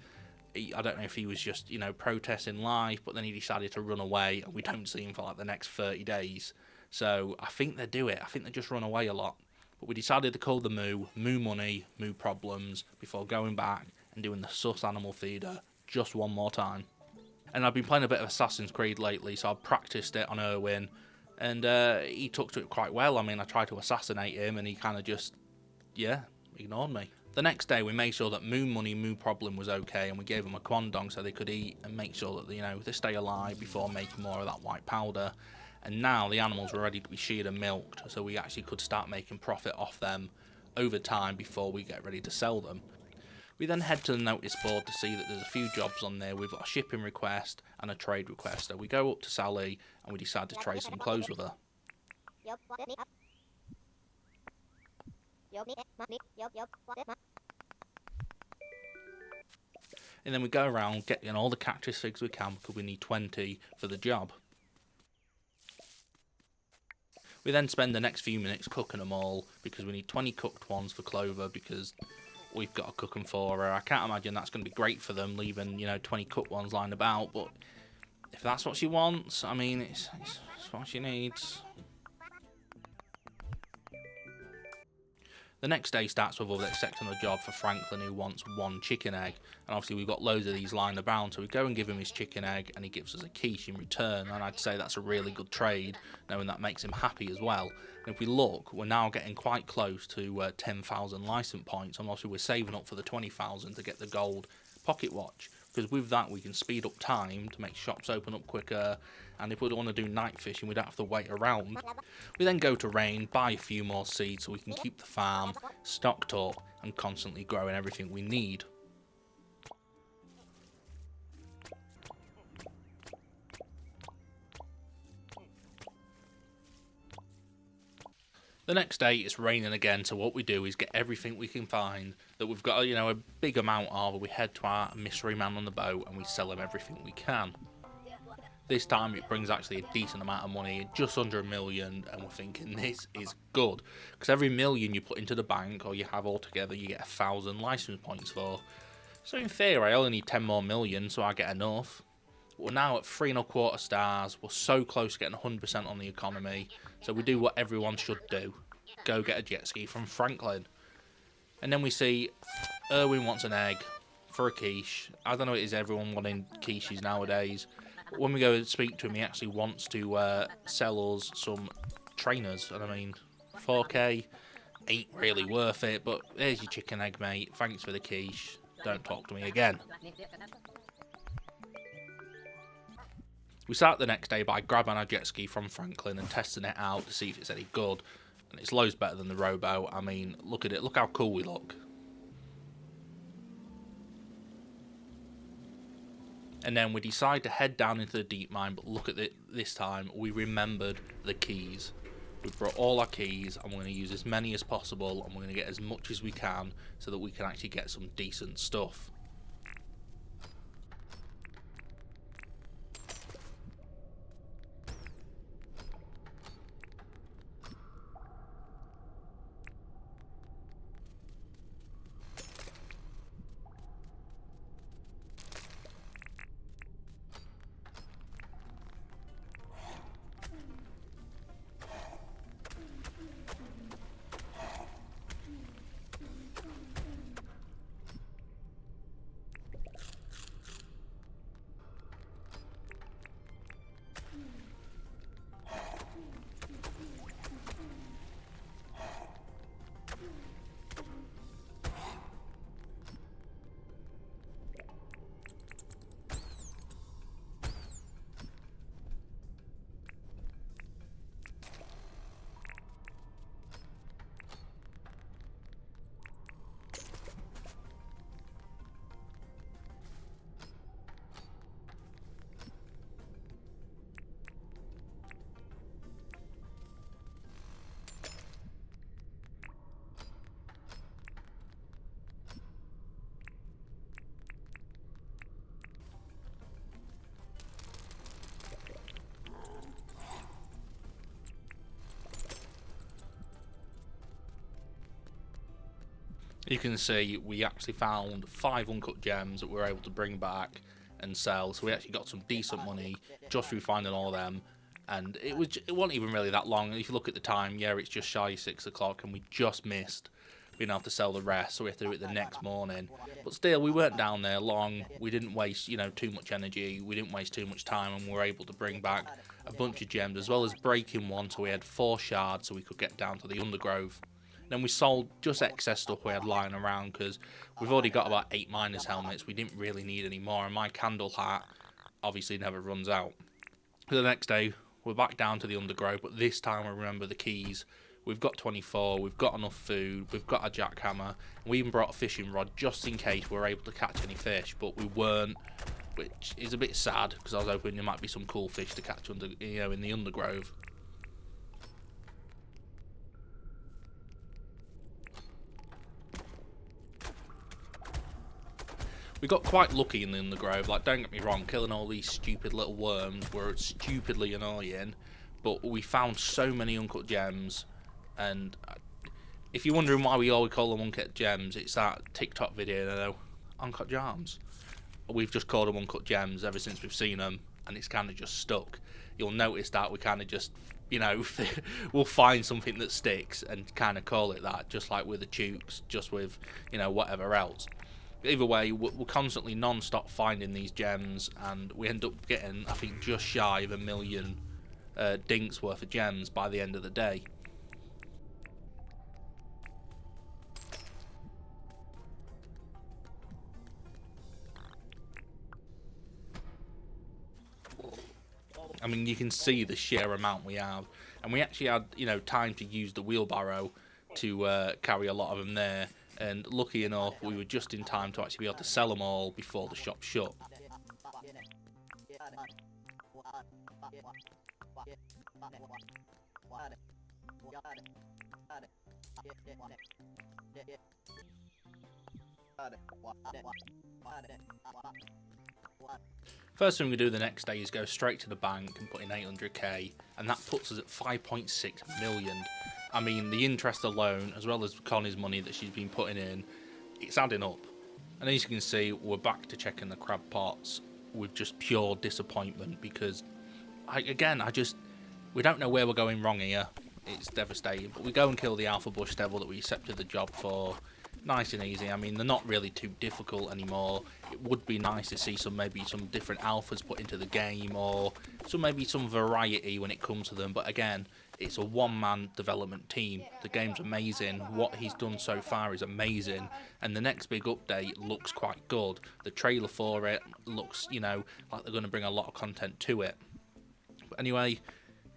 Speaker 1: I don't know if he was just, protesting life, but then he decided to run away, and we don't see him for like the next 30 days. So I think they do it. I think they just run away a lot. But we decided to call the moo money, moo problems, before going back and doing the sus animal feeder just one more time. And I've been playing a bit of Assassin's Creed lately, so I practiced it on Irwin, and he took to it quite well. I mean, I tried to assassinate him, and he kind of just, ignored me. The next day we made sure that moo money, moo problem was okay, and we gave them a quandong so they could eat and make sure that they stay alive before making more of that white powder. And now the animals were ready to be sheared and milked, so we actually could start making profit off them over time before we get ready to sell them. We then head to the notice board to see that there's a few jobs on there. We've got a shipping request and a trade request, so we go up to Sally and we decide to trade some clothes with her. And then we go around getting all the cactus figs we can, because we need 20 for the job. We then spend the next few minutes cooking them all, because we need 20 cooked ones for Clover, because we've got to cook them for her. I can't imagine that's going to be great for them, leaving, you know, 20 cooked ones lying about, but if that's what she wants, I mean, it's what she needs. The next day starts with us accepting a job for Franklin, who wants 1 chicken egg. And obviously we've got loads of these lying about, so we go and give him his chicken egg, and he gives us a quiche in return. And I'd say that's a really good trade, knowing that makes him happy as well. And if we look, we're now getting quite close to 10,000 license points. And obviously we're saving up for the 20,000 to get the gold pocket watch. Because with that we can speed up time to make shops open up quicker, and if we want to do night fishing we don't have to wait around. We then go to rain, buy a few more seeds so we can keep the farm stocked up and constantly growing everything we need. The next day it's raining again, so what we do is get everything we can find that we've got, you know, a big amount of. We head to our mystery man on the boat and we sell him everything we can. This time it brings actually a decent amount of money, just under $1 million, and we're thinking this is good, because every $1 million you put into the bank or you have altogether you get 1,000 license points for. So in theory I only need 10 more million, so I get enough. We're now at 3.25 stars. We're so close to getting 100% on the economy. So we do what everyone should do. Go get a jet ski from Franklin. And then we see Erwin wants an egg for a quiche. I don't know, it is everyone wanting quiches nowadays. But when we go and speak to him, he actually wants to sell us some trainers. And I mean, 4k ain't really worth it. But there's your chicken egg, mate. Thanks for the quiche. Don't talk to me again. We start the next day by grabbing our jet ski from Franklin and testing it out to see if it's any good. And it's loads better than the rowboat. I mean, look at it. Look how cool we look. And then we decide to head down into the deep mine, but look at it this time. We remembered the keys. We've brought all our keys, and we're going to use as many as possible, and we're going to get as much as we can so that we can actually get some decent stuff. You can see we actually found 5 uncut gems that we were able to bring back and sell, so we actually got some decent money just through finding all of them. And it wasn't even really that long. If you look at the time, yeah, it's just shy of 6 o'clock, and we just missed being able to sell the rest, so we had to do it the next morning. But still, we weren't down there long. We didn't waste, you know, too much energy. We didn't waste too much time, and we were able to bring back a bunch of gems, as well as breaking one, so we had 4 shards, so we could get down to the Undergrowth. Then we sold just excess stuff we had lying around, because we've already got about 8 miners' helmets. We didn't really need any more, and my candle hat obviously never runs out. The next day, we're back down to the Undergrowth, but this time we remember the keys. We've got 24, we've got enough food, we've got a jackhammer, and we even brought a fishing rod just in case we were able to catch any fish, but we weren't, which is a bit sad, because I was hoping there might be some cool fish to catch under, you know, in the Undergrowth. We got quite lucky in the Undergrowth, like, don't get me wrong, killing all these stupid little worms were stupidly annoying, but we found so many uncut gems, and If you're wondering why we always call them uncut gems, it's that TikTok video, you know, uncut gems. We've just called them uncut gems ever since we've seen them, and it's kind of just stuck. You'll notice that we kind of just, you know, we'll find something that sticks and kind of call it that, just like with the tubes, just with, you know, whatever else. Either way, we're constantly non-stop finding these gems, and we end up getting, I think, just shy of 1 million dinks worth of gems by the end of the day. I mean, you can see the sheer amount we have, and we actually had, you know, time to use the wheelbarrow to carry a lot of them there, and lucky enough we were just in time to actually be able to sell them all before the shop shut. First thing we do the next day is go straight to the bank and put in 800k, and that puts us at 5.6 million. I mean, the interest alone, as well as Connie's money that she's been putting in, it's adding up. And as you can see, we're back to checking the crab pots with just pure disappointment, because we don't know where we're going wrong here. It's devastating. But we go and kill the alpha bush devil that we accepted the job for. Nice and easy. I mean, they're not really too difficult anymore. It would be nice to see maybe some different alphas put into the game, or maybe some variety when it comes to them. But again, it's a one-man development team. The game's amazing. What he's done so far is amazing, and the next big update looks quite good. The trailer for it looks, you know, like they're going to bring a lot of content to it. But anyway,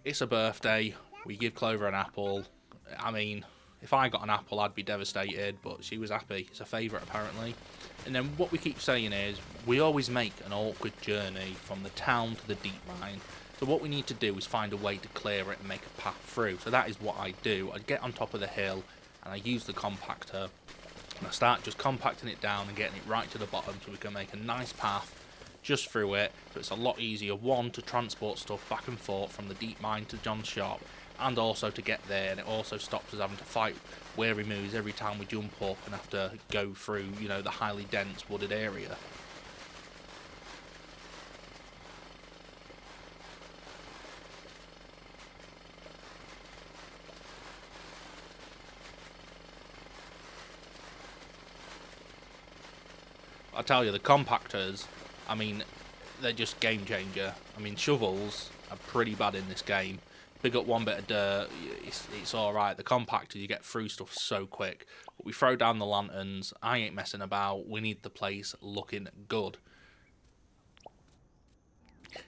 Speaker 1: it's a birthday. We give Clover an apple. I mean, if I got an apple, I'd be devastated, but she was happy. It's a favourite, apparently. And then what we keep saying is, we always make an awkward journey from the town to the deep mine. So what we need to do is find a way to clear it and make a path through. So that is what I do. I get on top of the hill, and I use the compactor. And I start just compacting it down and getting it right to the bottom, so we can make a nice path just through it. So it's a lot easier, one, to transport stuff back and forth from the deep mine to John's shop, and also to get there, and it also stops us having to fight wary moves every time we jump up and have to go through, you know, the highly dense wooded area. I tell you, the compactors, I mean, they're just game changer. I mean, shovels are pretty bad in this game. Pick up one bit of dirt, it's alright. The compactor, you get through stuff so quick. But we throw down the lanterns. I ain't messing about. We need the place looking good.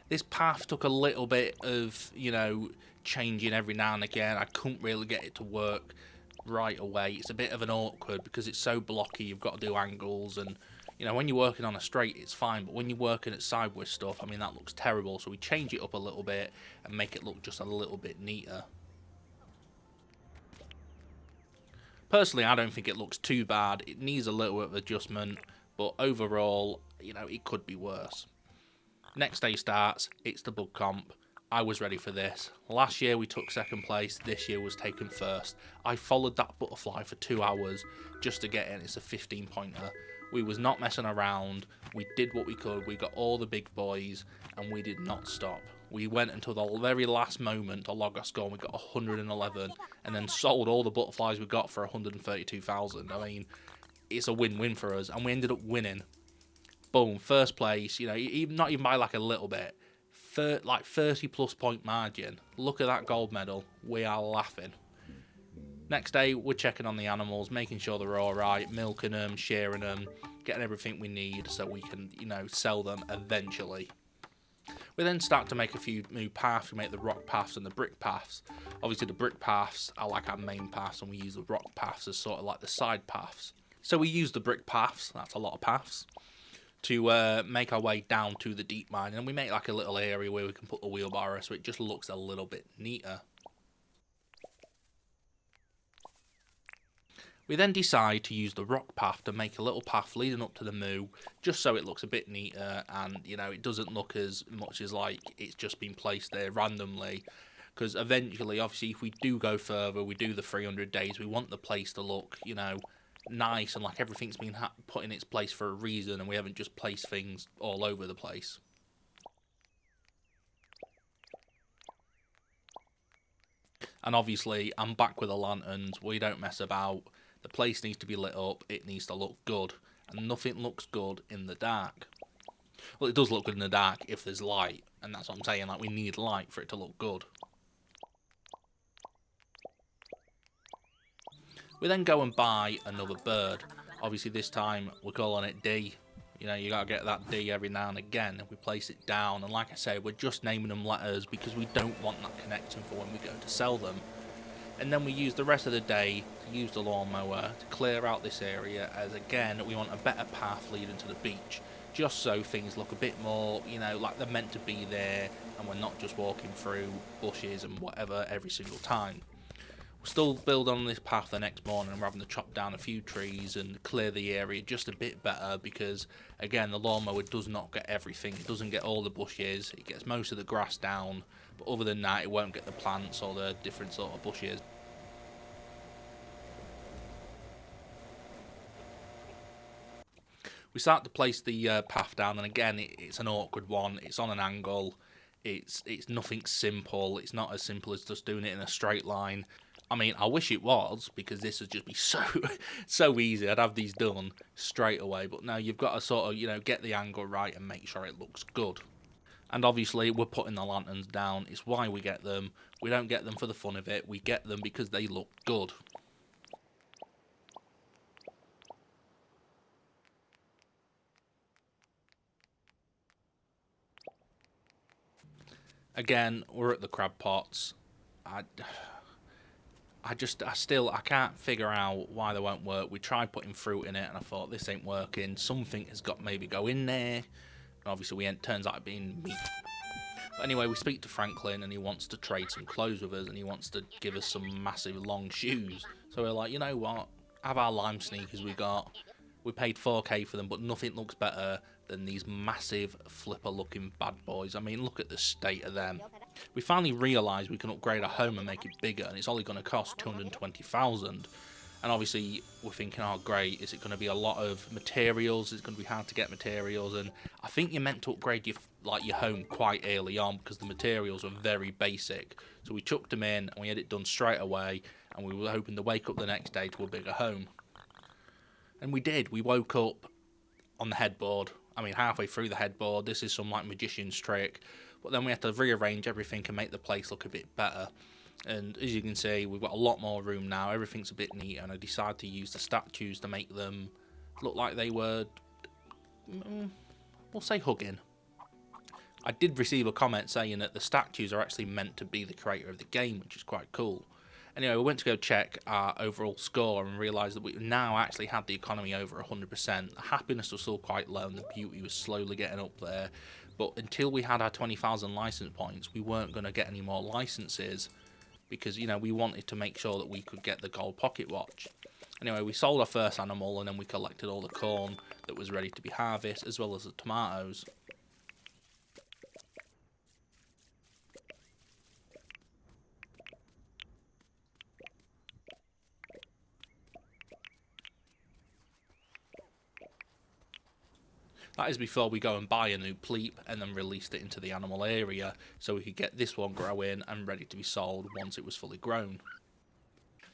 Speaker 1: This path took a little bit of, you know, changing every now and again. I couldn't really get it to work right away. It's a bit of an awkward because it's so blocky. You've got to do angles, and you know, when you're working on a straight, it's fine, but when you're working at sideways stuff, I mean, that looks terrible. So we change it up a little bit and make it look just a little bit neater. Personally, I don't think it looks too bad. It needs a little bit of adjustment, but overall, you know, it could be worse. Next day starts, it's the bug comp. I was ready for this. Last year we took second place, this year was taken first. I followed that butterfly for 2 hours just to get in. It's a 15-pointer. We was not messing around. We did what we could. We got all the big boys, and we did not stop. We went until the very last moment to log our score, and we got 111, and then sold all the butterflies we got for 132,000. I mean, it's a win-win for us, and we ended up winning. Boom, first place. You know, not even by like a little bit. Like 30+ point margin. Look at that gold medal. We are laughing. Next day, we're checking on the animals, making sure they're alright, milking them, shearing them, getting everything we need so we can, you know, sell them eventually. We then start to make a few new paths. We make the rock paths and the brick paths. Obviously, the brick paths are like our main paths, and we use the rock paths as sort of like the side paths. So we use the brick paths, that's a lot of paths, to make our way down to the deep mine. And we make like a little area where we can put the wheelbarrow so it just looks a little bit neater. We then decide to use the rock path to make a little path leading up to the moo, just so it looks a bit neater, and you know, it doesn't look as much as like it's just been placed there randomly. because eventually, obviously, if we do go further, we do the 300 days, we want the place to look, you know, nice and like everything's been put in its place for a reason, and we haven't just placed things all over the place. And obviously, I'm back with the lanterns. We don't mess about. The place needs to be lit up. It needs to look good. And nothing looks good in the dark. Well, it does look good in the dark if there's light. And that's what I'm saying. Like, we need light for it to look good. We then go and buy another bird. Obviously, this time, we're calling it D. You know, you gotta get that D every now and again. We place it down, and like I say, we're just naming them letters because we don't want that connection for when we go to sell them. And then we use the rest of the day to use the lawnmower to clear out this area, as again, we want a better path leading to the beach, just so things look a bit more, you know, like they're meant to be there, and we're not just walking through bushes and whatever every single time. Still build on this path the next morning, and we're having to chop down a few trees and clear the area just a bit better, because again, the lawnmower does not get everything. It doesn't get all the bushes, it gets most of the grass down, but other than that, it won't get the plants or the different sort of bushes. We start to place the path down, and again, it's an awkward one. It's on an angle. It's nothing simple. It's not as simple as just doing it in a straight line. I mean, I wish it was, because this would just be so easy. I'd have these done straight away. But now you've got to sort of, you know, get the angle right and make sure it looks good. And obviously, we're putting the lanterns down. It's why we get them. We don't get them for the fun of it. We get them because they look good. Again, we're at the crab pots. I can't figure out why they won't work. We tried putting fruit in it, and I thought, this ain't working. Something has got maybe go in there. And obviously, turns out it being meat. But anyway, we speak to Franklin, and he wants to trade some clothes with us, and he wants to give us some massive long shoes. So we're like, you know what? Have our lime sneakers we got. We paid 4k for them, but nothing looks better than these massive flipper-looking bad boys. I mean, look at the state of them. We finally realised we can upgrade our home and make it bigger, and it's only going to cost 220,000. And obviously, we're thinking, oh great, is it going to be a lot of materials? Is it going to be hard to get materials? And I think you're meant to upgrade your home quite early on, because the materials are very basic. So we chucked them in, and we had it done straight away, and we were hoping to wake up the next day to a bigger home. And we did. We woke up on the headboard. I mean, halfway through the headboard. This is some like magician's trick. But then we had to rearrange everything and make the place look a bit better. And as you can see, we've got a lot more room now. Everything's a bit neat, and I decided to use the statues to make them look like they were, we'll say, hugging. I did receive a comment saying that the statues are actually meant to be the creator of the game, which is quite cool. Anyway, we went to go check our overall score and realised that we now actually had the economy over 100%. The happiness was still quite low, and the beauty was slowly getting up there. But until we had our 20,000 licence points, we weren't going to get any more licences, because, you know, we wanted to make sure that we could get the gold pocket watch. Anyway, we sold our first animal, and then we collected all the corn that was ready to be harvested, as well as the tomatoes. That is before we go and buy a new pleep and then released it into the animal area, so we could get this one growing and ready to be sold once it was fully grown.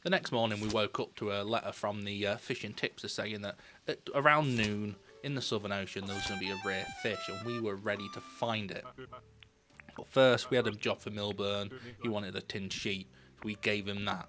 Speaker 1: The next morning we woke up to a letter from the fishing tipster saying that at around noon in the Southern Ocean there was going to be a rare fish, and we were ready to find it. But first we had a job for Milburn. He wanted a tinned sheet, so we gave him that.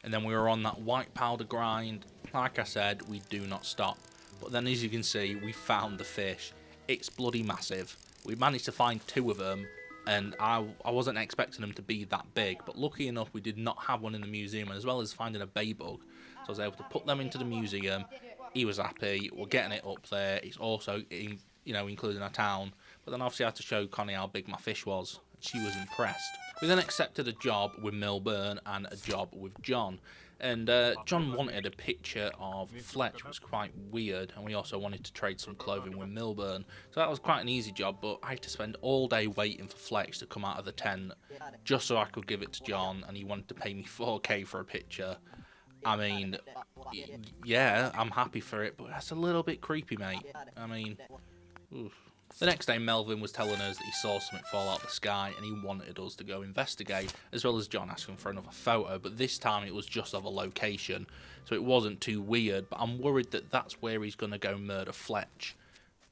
Speaker 1: And then we were on that white powder grind. Like I said, we do not stop. But then, as you can see, we found the fish. It's bloody massive. We managed to find 2 of them, and I wasn't expecting them to be that big. But lucky enough, we did not have one in the museum, as well as finding a bay bug. So I was able to put them into the museum. He was happy. We're getting it up there. It's also, including our town. But then obviously I had to show Connie how big my fish was. She was impressed. We then accepted a job with Milburn and a job with John. And John wanted a picture of Fletch, which was quite weird, and we also wanted to trade some clothing with Milburn. So that was quite an easy job, but I had to spend all day waiting for Fletch to come out of the tent just so I could give it to John, and he wanted to pay me 4k for a picture. I mean, yeah, I'm happy for it, but that's a little bit creepy, mate. I mean, oof. The next day, Melvin was telling us that he saw something fall out of the sky and he wanted us to go investigate, as well as John asking for another photo, but this time it was just of a location, so it wasn't too weird, but I'm worried that that's where he's going to go murder Fletch.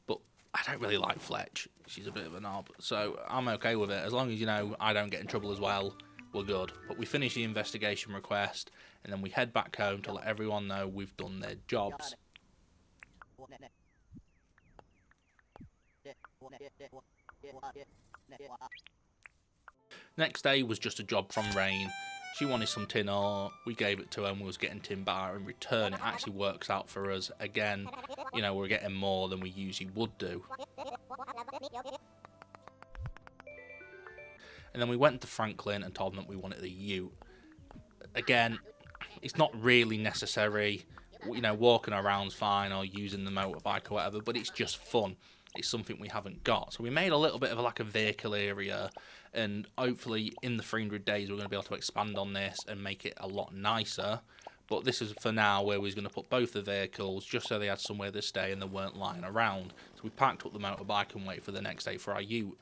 Speaker 1: But I don't really like Fletch. She's a bit of a knob, so I'm okay with it. As long as, you know, I don't get in trouble as well, we're good. But we finish the investigation request, and then we head back home to let everyone know we've done their jobs. Next day was just a job from Rain. She wanted some tin ore, we gave it to her and we was getting tin bar in return. It actually works out for us. Again, you know, we're getting more than we usually would do. And then we went to Franklin and told them that we wanted a ute. Again, it's not really necessary. You know, walking around's fine or using the motorbike or whatever, but it's just fun. It's something we haven't got. So we made a little bit of like a vehicle area, and hopefully in the 300 days we're going to be able to expand on this and make it a lot nicer. But this is for now where we're going to put both the vehicles just so they had somewhere to stay and they weren't lying around. So we packed up the motorbike and waited for the next day for our ute.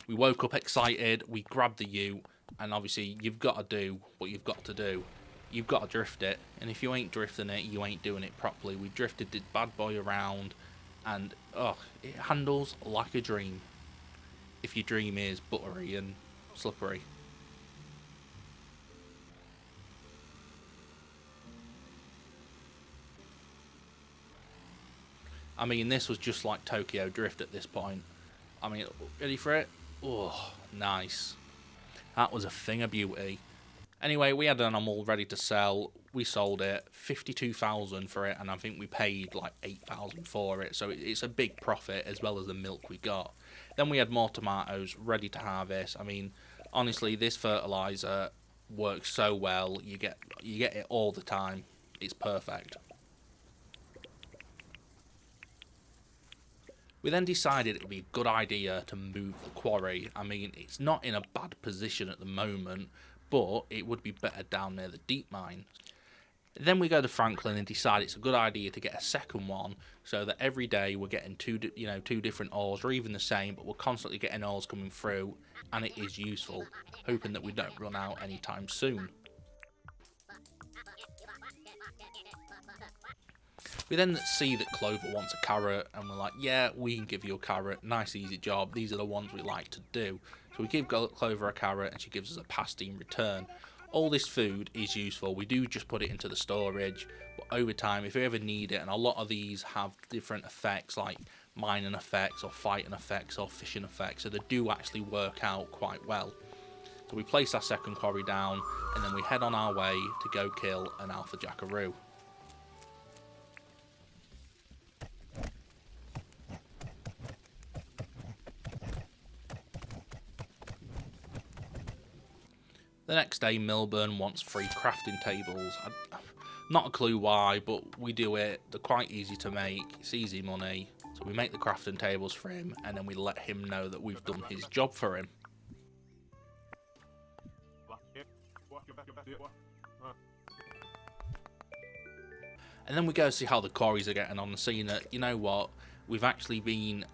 Speaker 1: We woke up excited, we grabbed the ute, and obviously you've got to do what you've got to do. You've got to drift it, and if you ain't drifting it, you ain't doing it properly. We drifted this bad boy around, and oh, it handles like a dream. If your dream is buttery and slippery. I mean, this was just like Tokyo Drift at this point. I mean, ready for it? Oh, nice. That was a thing of beauty. Anyway, we had an animal ready to sell. We sold it, 52,000 for it, and I think we paid like 8,000 for it. So it's a big profit as well as the milk we got. Then we had more tomatoes ready to harvest. I mean, honestly, this fertilizer works so well. You get it all the time. It's perfect. We then decided it would be a good idea to move the quarry. I mean, it's not in a bad position at the moment, but it would be better down near the deep mine. Then we go to Franklin and decide it's a good idea to get a second one, so that every day we're getting two different ores, or even the same, but we're constantly getting ores coming through, and it is useful, hoping that we don't run out anytime soon. We then see that Clover wants a carrot, and we're like, yeah, we can give you a carrot, nice easy job, these are the ones we like to do. So we give Clover a carrot and she gives us a pasty in return. All this food is useful, we do just put it into the storage, but over time if you ever need it, and a lot of these have different effects like mining effects or fighting effects or fishing effects, so they do actually work out quite well. So we place our second quarry down and then we head on our way to go kill an alpha jackaroo. The next day, Milburn wants 3 crafting tables. Not a clue why, but we do it. They're quite easy to make. It's easy money. So we make the crafting tables for him, and then we let him know that we've done his job for him. And then we go see how the quarries are getting on, and seeing that, you know what, we've actually been,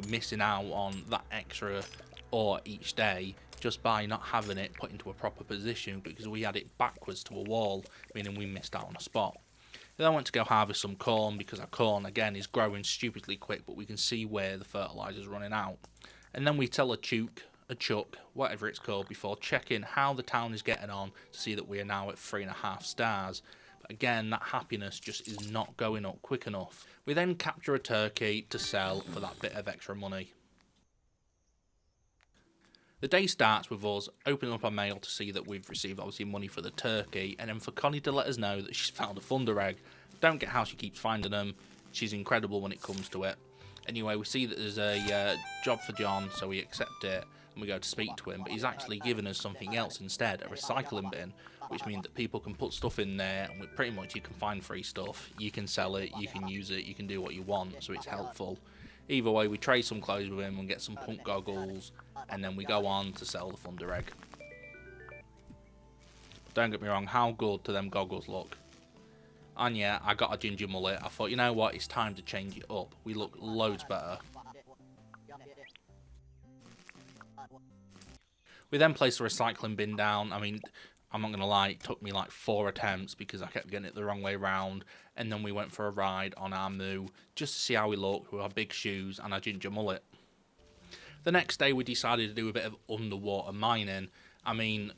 Speaker 1: missing out on that extra ore each day just by not having it put into a proper position because we had it backwards to a wall, meaning we missed out on a spot. Then I went to go harvest some corn because our corn again is growing stupidly quick, but we can see where the fertilizer is running out. And then we tell a chuck, whatever it's called, before checking how the town is getting on to see that we are now at 3.5 stars. But again, that happiness just is not going up quick enough. We then capture a turkey to sell for that bit of extra money. The day starts with us opening up our mail to see that we've received obviously money for the turkey, and then for Connie to let us know that she's found a thunder egg. Don't get how she keeps finding them. She's incredible when it comes to it. Anyway, we see that there's a job for John, so we accept it. and we go to speak to him, but he's actually given us something else instead, a recycling bin, which means that people can put stuff in there, and pretty much you can find free stuff, you can sell it, you can use it, you can do what you want, so it's helpful. Either way, we trade some clothes with him and get some punk goggles, and then we go on to sell the Thunder Egg. Don't get me wrong, how good do them goggles look? And yeah, I got a ginger mullet. I thought, you know what, it's time to change it up. We look loads better. We then placed the recycling bin down. I mean, I'm not going to lie, it took me like 4 attempts because I kept getting it the wrong way round. And then we went for a ride on our moo just to see how we looked with our big shoes and our ginger mullet. The next day we decided to do a bit of underwater mining. I mean,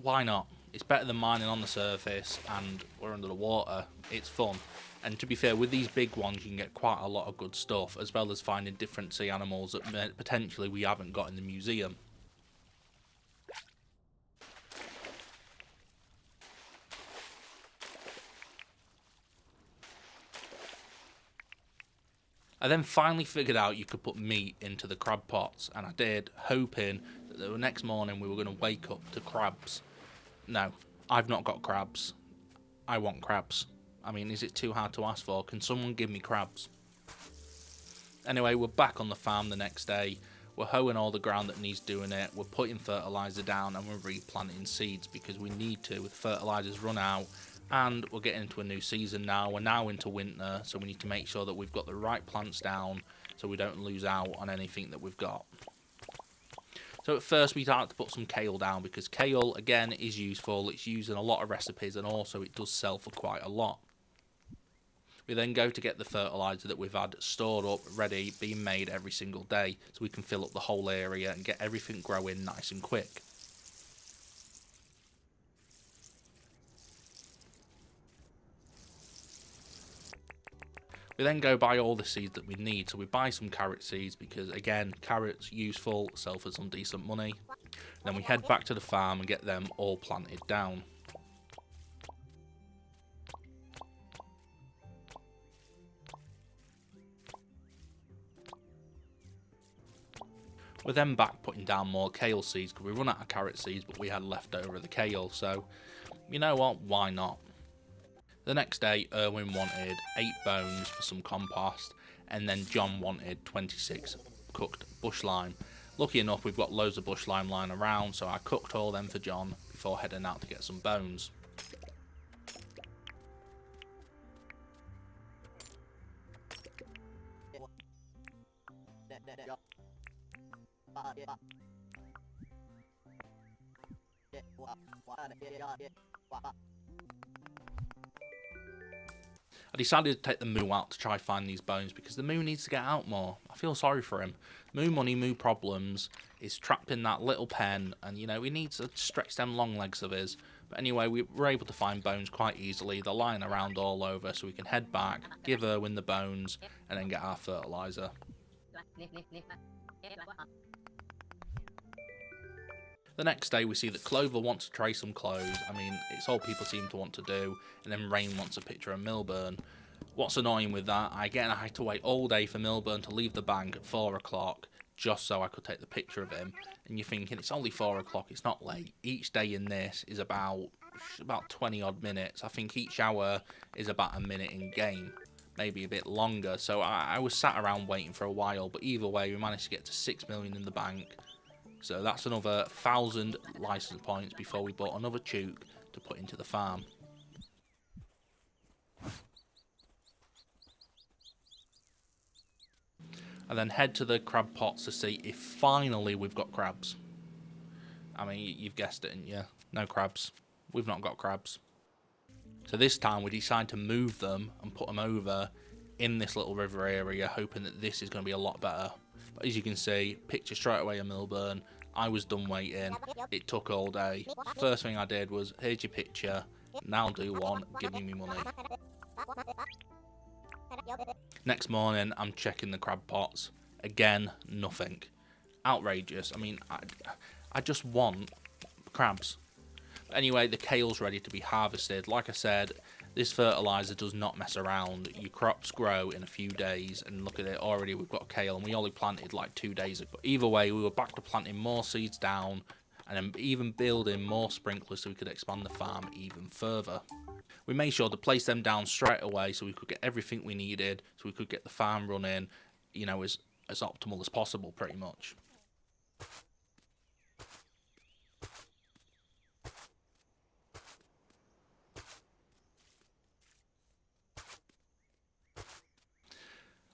Speaker 1: why not? It's better than mining on the surface, and we're under the water. It's fun. And to be fair, with these big ones you can get quite a lot of good stuff, as well as finding different sea animals that potentially we haven't got in the museum. I then finally figured out you could put meat into the crab pots, and I did, hoping that the next morning we were going to wake up to crabs. No, I've not got crabs. I want crabs. I mean, is it too hard to ask for? Can someone give me crabs? Anyway, we're back on the farm the next day. We're hoeing all the ground that needs doing it. We're putting fertiliser down and we're replanting seeds because we need to, with fertilisers run out. And we're getting into a new season now. We're now into winter, so we need to make sure that we've got the right plants down so we don't lose out on anything that we've got. So at first we started to put some kale down because kale, again, is useful. It's used in a lot of recipes and also it does sell for quite a lot. We then go to get the fertiliser that we've had stored up, ready, being made every single day so we can fill up the whole area and get everything growing nice and quick. We then go buy all the seeds that we need. So we buy some carrot seeds because, again, carrots useful, sell for some decent money. Then we head back to the farm and get them all planted down. We're then back putting down more kale seeds because we run out of carrot seeds, but we had left over the kale. So, you know what? Why not? The next day, Erwin wanted 8 bones for some compost, and then John wanted 26 cooked bush lime. Lucky enough, we've got loads of bush lime lying around, so I cooked all them for John before heading out to get some bones. I decided to take the moo out to try find these bones because the moo needs to get out more. I feel sorry for him. Moo money, moo problems. He's trapped in that little pen and, you know, he needs to stretch them long legs of his. But anyway, we were able to find bones quite easily. They're lying around all over, so we can head back, give Erwin the bones, and then get our fertiliser. The next day we see that Clover wants to trade some clothes. I mean, it's all people seem to want to do. And then Rain wants a picture of Milburn. What's annoying with that, I had to wait all day for Milburn to leave the bank at 4 o'clock just so I could take the picture of him. And you're thinking, it's only 4 o'clock, it's not late. Each day in this is about 20 odd minutes. I think each hour is about a minute in game, maybe a bit longer. So I was sat around waiting for a while, but either way, we managed to get to 6 million in the bank. So that's another 1,000 license points before we bought another chook to put into the farm. And then head to the crab pots to see if finally we've got crabs. I mean, you've guessed it, didn't you? No crabs. We've not got crabs. So this time we decide to move them and put them over in this little river area, hoping that this is going to be a lot better. But as you can see, picture straight away of Milburn. I was done waiting. It took all day. First thing I did was, here's your picture. Now do one. Give me money. Next morning, I'm checking the crab pots. Again, nothing. Outrageous. I mean, I just want crabs. Anyway, the kale's ready to be harvested. Like I said, This fertiliser does not mess around. Your crops grow in a few days, and look at it, already we've got kale, and we only planted like 2 days ago. But either way, we were back to planting more seeds down, and then even building more sprinklers so we could expand the farm even further. We made sure to place them down straight away so we could get everything we needed, so we could get the farm running, you know, as optimal as possible, pretty much.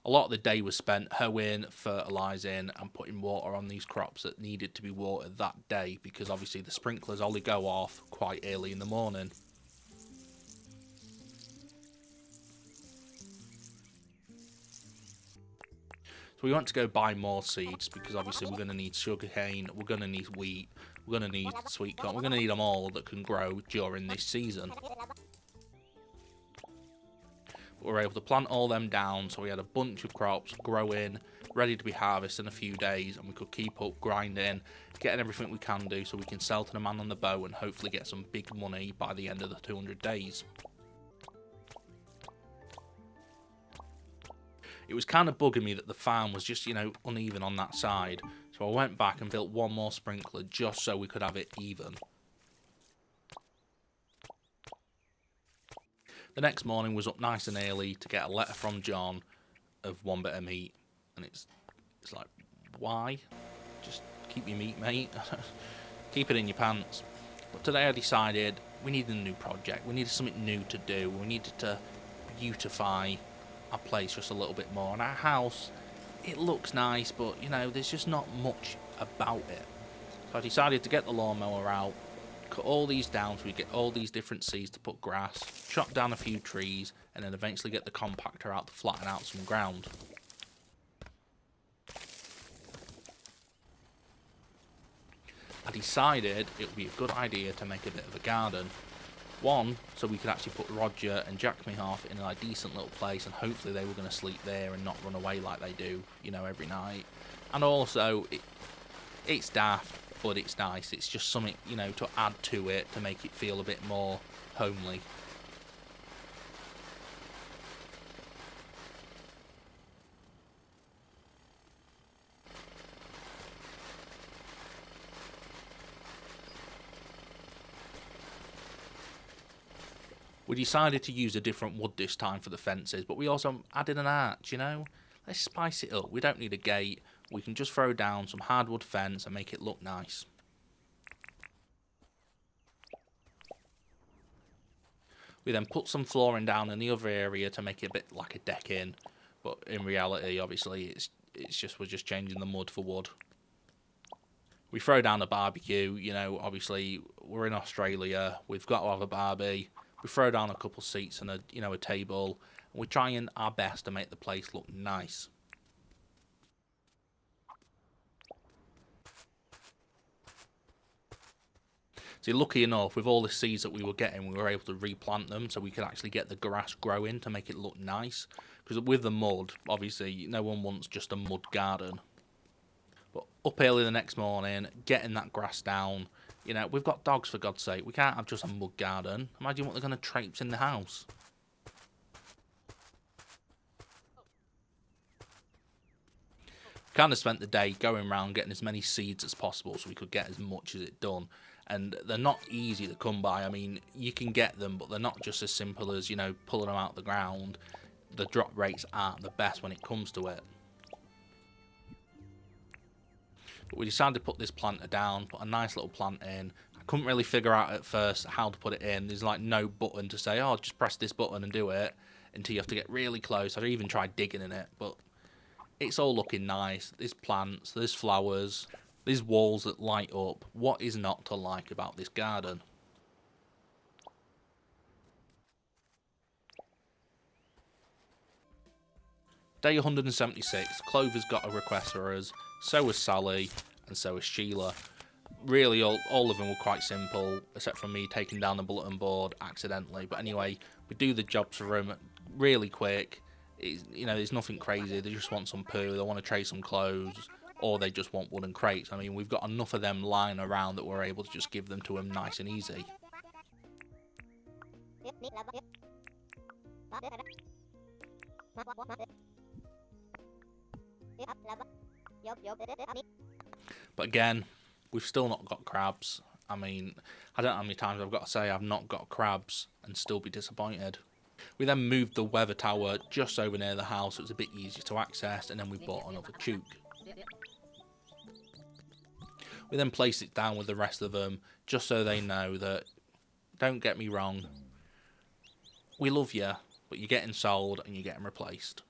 Speaker 1: A lot of the day was spent hoeing, fertilising and putting water on these crops that needed to be watered that day, because obviously the sprinklers only go off quite early in the morning. So we want to go buy more seeds, because obviously we're going to need sugarcane, we're going to need wheat, we're going to need sweet corn, we're going to need them all that can grow during this season. We were able to plant all them down, so we had a bunch of crops growing, ready to be harvested in a few days, and we could keep up grinding, getting everything we can do so we can sell to the man on the bow and hopefully get some big money by the end of the 200 days. It was kind of bugging me that the farm was just, you know, uneven on that side, so I went back and built one more sprinkler just so we could have it even. The next morning was up nice and early to get a letter from John of 1 bit of meat, and it's like, why? Just keep your meat, mate. Keep it in your pants. But today I decided we needed a new project. We needed something new to do. We needed to beautify our place just a little bit more. And our house, it looks nice, but you know, there's just not much about it. So I decided to get the lawnmower out, cut all these down so we get all these different seeds to put grass, chop down a few trees, and then eventually get the compactor out to flatten out some ground. I decided it would be a good idea to make a bit of a garden. One, so we could actually put Roger and Jack me off in a decent little place, and hopefully they were going to sleep there and not run away like they do, you know, every night. And also, it's daft, but it's nice. It's just something, you know, to add to it to make it feel a bit more homely. We decided to use a different wood this time for the fences, but we also added an arch, you know? Let's spice it up. We don't need a gate. We can just throw down some hardwood fence and make it look nice. We then put some flooring down in the other area to make it a bit like a deck in, but in reality, obviously, we're just changing the mud for wood. We throw down a barbecue, you know, obviously we're in Australia, we've got to have a barbie. We throw down a couple seats and a table, and we're trying our best to make the place look nice. See, lucky enough, with all the seeds that we were getting, we were able to replant them so we could actually get the grass growing to make it look nice. Because with the mud, obviously, no one wants just a mud garden. But up early the next morning, getting that grass down. You know, we've got dogs, for God's sake. We can't have just a mud garden. Imagine what they're going to traipse in the house. Kind of spent the day going around getting as many seeds as possible so we could get as much as it done. And they're not easy to come by. I mean, you can get them, but they're not just as simple as, you know, pulling them out of the ground. The drop rates aren't the best when it comes to it. But we decided to put this planter down, put a nice little plant in. I couldn't really figure out at first how to put it in. There's like no button to say, oh, just press this button and do it, until you have to get really close. I even tried digging in it, but it's all looking nice. There's plants, there's flowers, there's walls that light up. What is not to like about this garden? Day 176, Clover's got a request for us, so was Sally, and so was Sheila. Really, all of them were quite simple, except for me taking down the bulletin board accidentally. But anyway, we do the jobs for them really quick. You know, there's nothing crazy. They just want some poo, they want to trade some clothes, or they just want wooden crates. I mean, we've got enough of them lying around that we're able to just give them to them nice and easy. But again, we've still not got crabs. I mean, I don't know how many times I've got to say I've not got crabs and still be disappointed. We then moved the weather tower just over near the house, so it was a bit easier to access, and then we bought another chook. We then placed it down with the rest of them, just so they know that, don't get me wrong, we love you, but you're getting sold and you're getting replaced.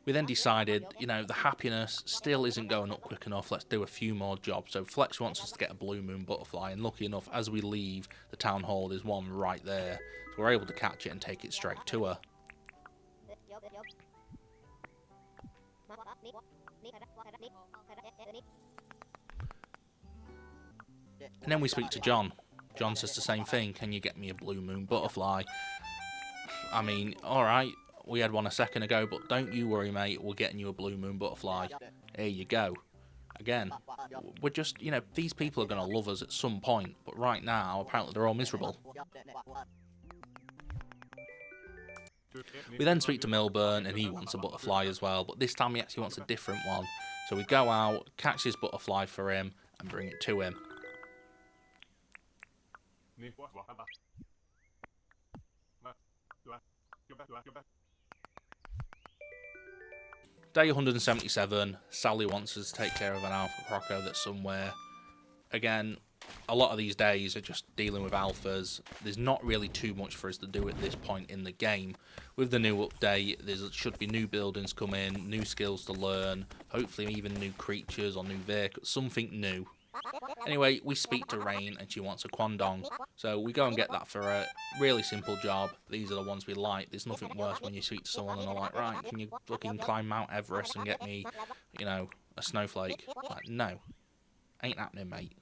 Speaker 1: We then decided, you know, the happiness still isn't going up quick enough, let's do a few more jobs. So Fletch wants us to get a blue moon butterfly, and lucky enough, as we leave the town hall, there's one right there. So we're able to catch it and take it straight to her. And then we speak to John. John says the same thing, can you get me a blue moon butterfly? I mean, alright, we had one a second ago, but don't you worry, mate, we're getting you a blue moon butterfly. Here you go. Again, we're just, you know, these people are going to love us at some point, but right now, apparently they're all miserable. We then speak to Milburn, and he wants a butterfly as well, but this time he actually wants a different one. So we go out, catch this butterfly for him, and bring it to him. Day 177, Sally wants us to take care of an alpha croco that's somewhere. Again, a lot of these days are just dealing with alphas. There's not really too much for us to do at this point in the game. With the new update, there should be new buildings come in, new skills to learn, hopefully even new creatures or new vehicles, something new. Anyway, we speak to Rain and she wants a quandong, so we go and get that for a really simple job. These are the ones we like. There's nothing worse when you speak to someone and they're like, right, can you fucking climb Mount Everest and get me, you know, a snowflake? Like, no, ain't happening, mate.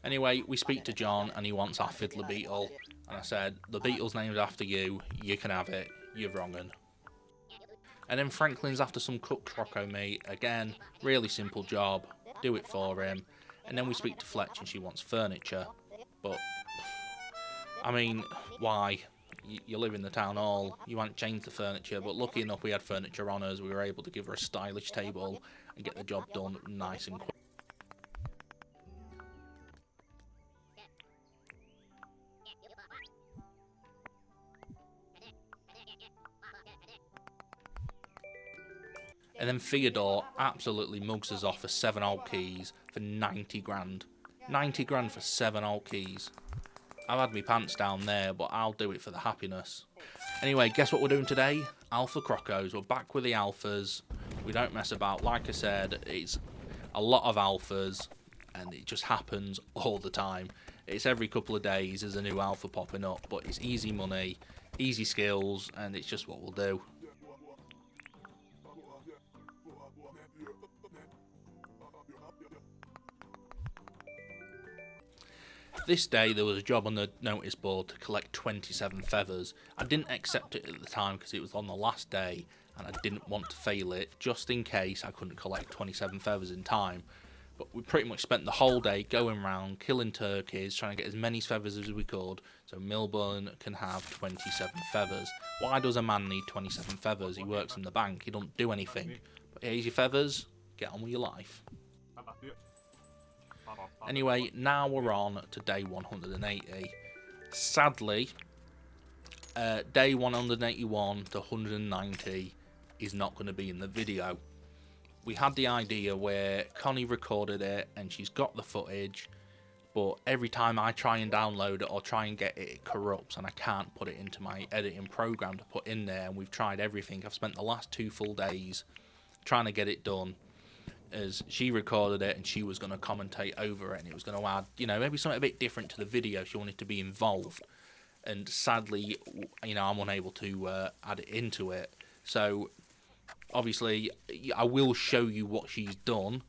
Speaker 1: Anyway, we speak to John and he wants our fiddler beetle, and I said, the beetle's named after you, you can have it, you're wrongin'. And then Franklin's after some cooked croco meat. Again, really simple job. Do it for him. And then we speak to Fletch and she wants furniture. But, I mean, why? You live in the town hall. You won't change the furniture. But lucky enough we had furniture on us. We were able to give her a stylish table and get the job done nice and quick. And then Theodore absolutely mugs us off for 7 old keys for 90 grand. 90 grand for 7 old keys. I've had my pants down there, but I'll do it for the happiness. Anyway, guess what we're doing today? Alpha crocos. We're back with the alphas. We don't mess about. Like I said, it's a lot of alphas, and it just happens all the time. It's every couple of days there's a new alpha popping up, but it's easy money, easy skills, and it's just what we'll do. This day there was a job on the notice board to collect 27 feathers. I didn't accept it at the time because it was on the last day and I didn't want to fail it just in case I couldn't collect 27 feathers in time. But we pretty much spent the whole day going around killing turkeys, trying to get as many feathers as we could so Milburn can have 27 feathers. Why does a man need 27 feathers? He works in the bank, he don't do anything. But here's your feathers, get on with your life. Anyway, now we're on to day 180. Sadly, day 181 to 190 is not going to be in the video. We had the idea where Connie recorded it and she's got the footage, but every time I try and download it or try and get it, it corrupts and I can't put it into my editing program to put in there, and we've tried everything. I've spent the last 2 full days trying to get it done, as she recorded it and she was going to commentate over it and it was going to add, you know, maybe something a bit different to the video. She wanted to be involved, and sadly, you know, I'm unable to add it into it. So obviously I will show you what she's done.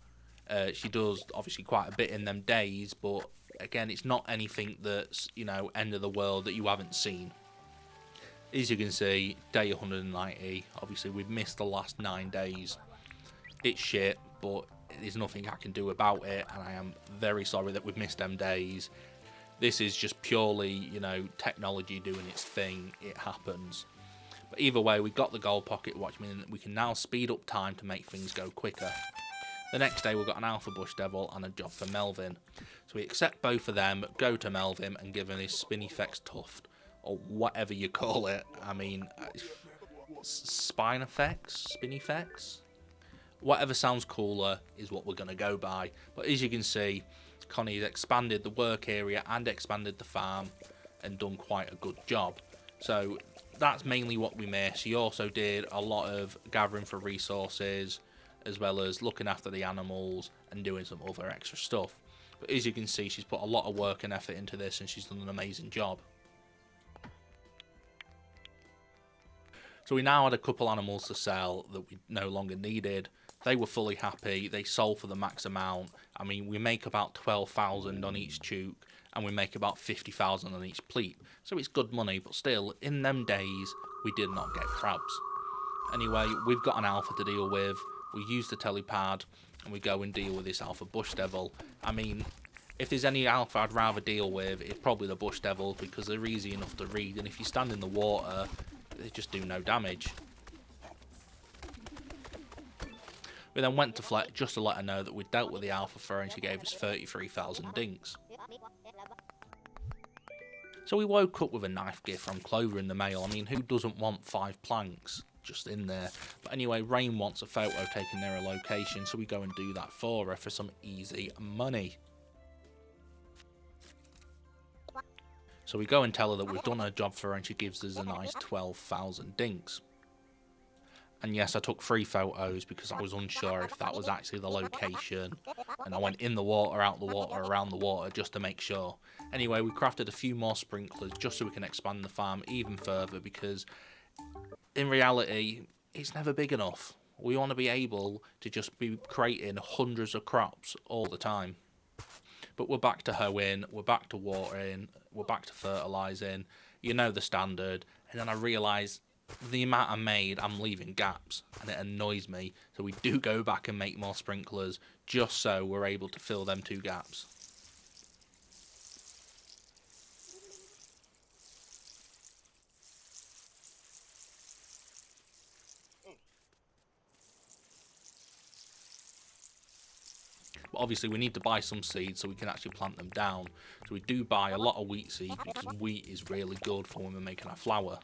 Speaker 1: She does obviously quite a bit in them days, but again, it's not anything that's, you know, end of the world that you haven't seen. As you can see, day 190, obviously we've missed the last 9 days. It's shit, but there's nothing I can do about it, and I am very sorry that we've missed them days. This is just purely, you know, technology doing its thing. It happens. But either way, we got the gold pocket watch, meaning that we can now speed up time to make things go quicker. The next day, we've got an alpha bush devil and a job for Melvin. So we accept both of them, go to Melvin, and give him his Spinifex tuft, or whatever you call it. I mean, Spinifex? Spinifex? Whatever sounds cooler is what we're going to go by. But as you can see, Connie's expanded the work area and expanded the farm and done quite a good job. So that's mainly what we miss. She also did a lot of gathering for resources, as well as looking after the animals and doing some other extra stuff. But as you can see, she's put a lot of work and effort into this, and she's done an amazing job. So we now had a couple animals to sell that we no longer needed. They were fully happy. They sold for the max amount. I mean, we make about 12,000 on each chook, and we make about 50,000 on each pleat. So it's good money, but still, in them days, we did not get crabs. Anyway, we've got an alpha to deal with. We use the telepad, and we go and deal with this alpha bush devil. I mean, if there's any alpha I'd rather deal with, it's probably the bush devil, because they're easy enough to read, and if you stand in the water, they just do no damage. We then went to Fleck just to let her know that we'd dealt with the alpha for her, and she gave us 33,000 dinks. So we woke up with a knife gift from Clover in the mail. I mean, who doesn't want 5 planks just in there? But anyway, Rain wants a photo taken near her location, so we go and do that for her for some easy money. So we go and tell her that we've done her job for her, and she gives us a nice 12,000 dinks. And yes, I took 3 photos because I was unsure if that was actually the location. And I went in the water, out the water, around the water just to make sure. Anyway, we crafted a few more sprinklers just so we can expand the farm even further, because in reality, it's never big enough. We want to be able to just be creating hundreds of crops all the time. But we're back to hoeing, we're back to watering, we're back to fertilising, you know the standard. And then I realise the amount I made, I'm leaving gaps, and it annoys me. So we do go back and make more sprinklers, just so we're able to fill them 2 gaps. But obviously we need to buy some seeds so we can actually plant them down. So we do buy a lot of wheat seed, because wheat is really good for when we're making our flour.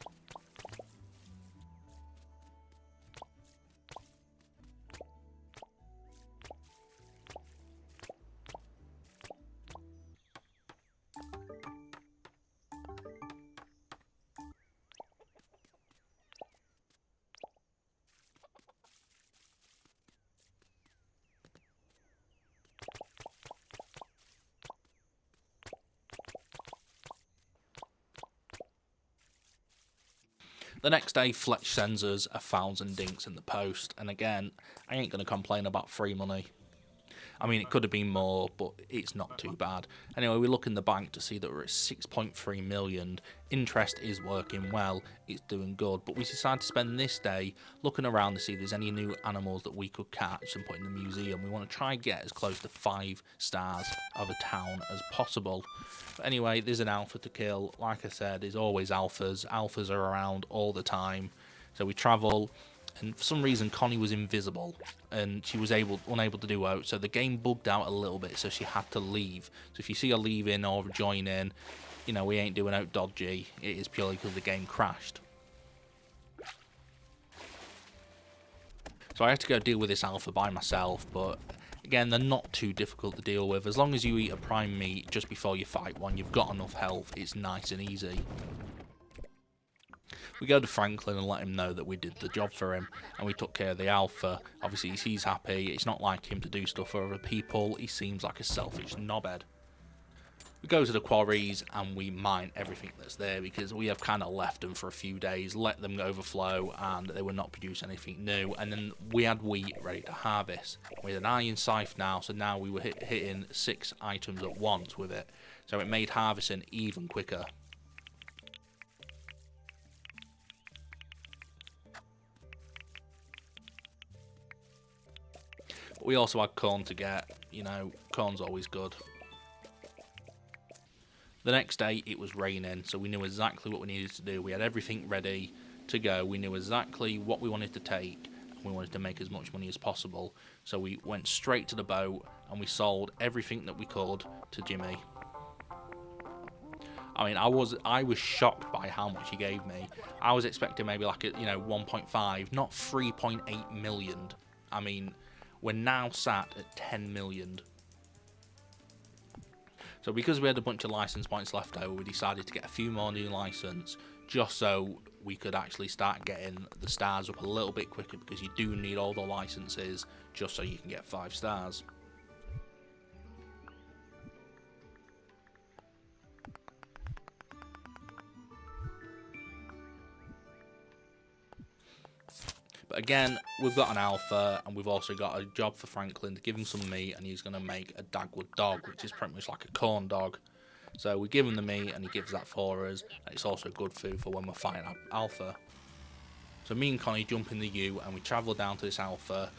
Speaker 1: The next day, Fletch sends us 1,000 dinks in the post, and again, I ain't going to complain about free money. I mean, it could have been more, but it's not too bad. Anyway, we look in the bank to see that we're at 6.3 million. Interest is working well, it's doing good, but we decided to spend this day looking around to see if there's any new animals that we could catch and put in the museum. We want to try and get as close to 5 stars of a town as possible. But anyway, there's an alpha to kill. Like I said, there's always alphas. Alphas are around all the time. So we travel, and for some reason Connie was invisible and she was unable to do out, so the game bugged out a little bit, so she had to leave. So if you see her leaving or joining, you know, we ain't doing out dodgy. It is purely because the game crashed. So I had to go deal with this alpha by myself, but again, they're not too difficult to deal with. As long as you eat a prime meat just before you fight one, you've got enough health, it's nice and easy. We go to Franklin and let him know that we did the job for him, and we took care of the alpha. Obviously, he's happy. It's not like him to do stuff for other people. He seems like a selfish knobhead. We go to the quarries and we mine everything that's there, because we have kind of left them for a few days, let them overflow, and they were not producing anything new. And then we had wheat ready to harvest. We had an iron scythe now, so now we were hitting 6 items at once with it. So it made harvesting even quicker. We also had corn to get, you know, corn's always good. The next day it was raining, so we knew exactly what we needed to do. We had everything ready to go. We knew exactly what we wanted to take, and we wanted to make as much money as possible. So we went straight to the boat and we sold everything that we could to Jimmy. I mean, I was shocked by how much he gave me. I was expecting maybe like a, 1.5, not 3.8 million. I mean, we're now sat at 10 million. So because we had a bunch of license points left over, we decided to get a few more new license, just so we could actually start getting the stars up a little bit quicker, because you do need all the licenses just so you can get 5 stars. But again, we've got an alpha, and we've also got a job for Franklin to give him some meat, and he's going to make a Dagwood dog, which is pretty much like a corn dog. So we give him the meat, and he gives that for us, and it's also good food for when we're fighting alpha. So me and Connie jump in the U, and we travel down to this alpha,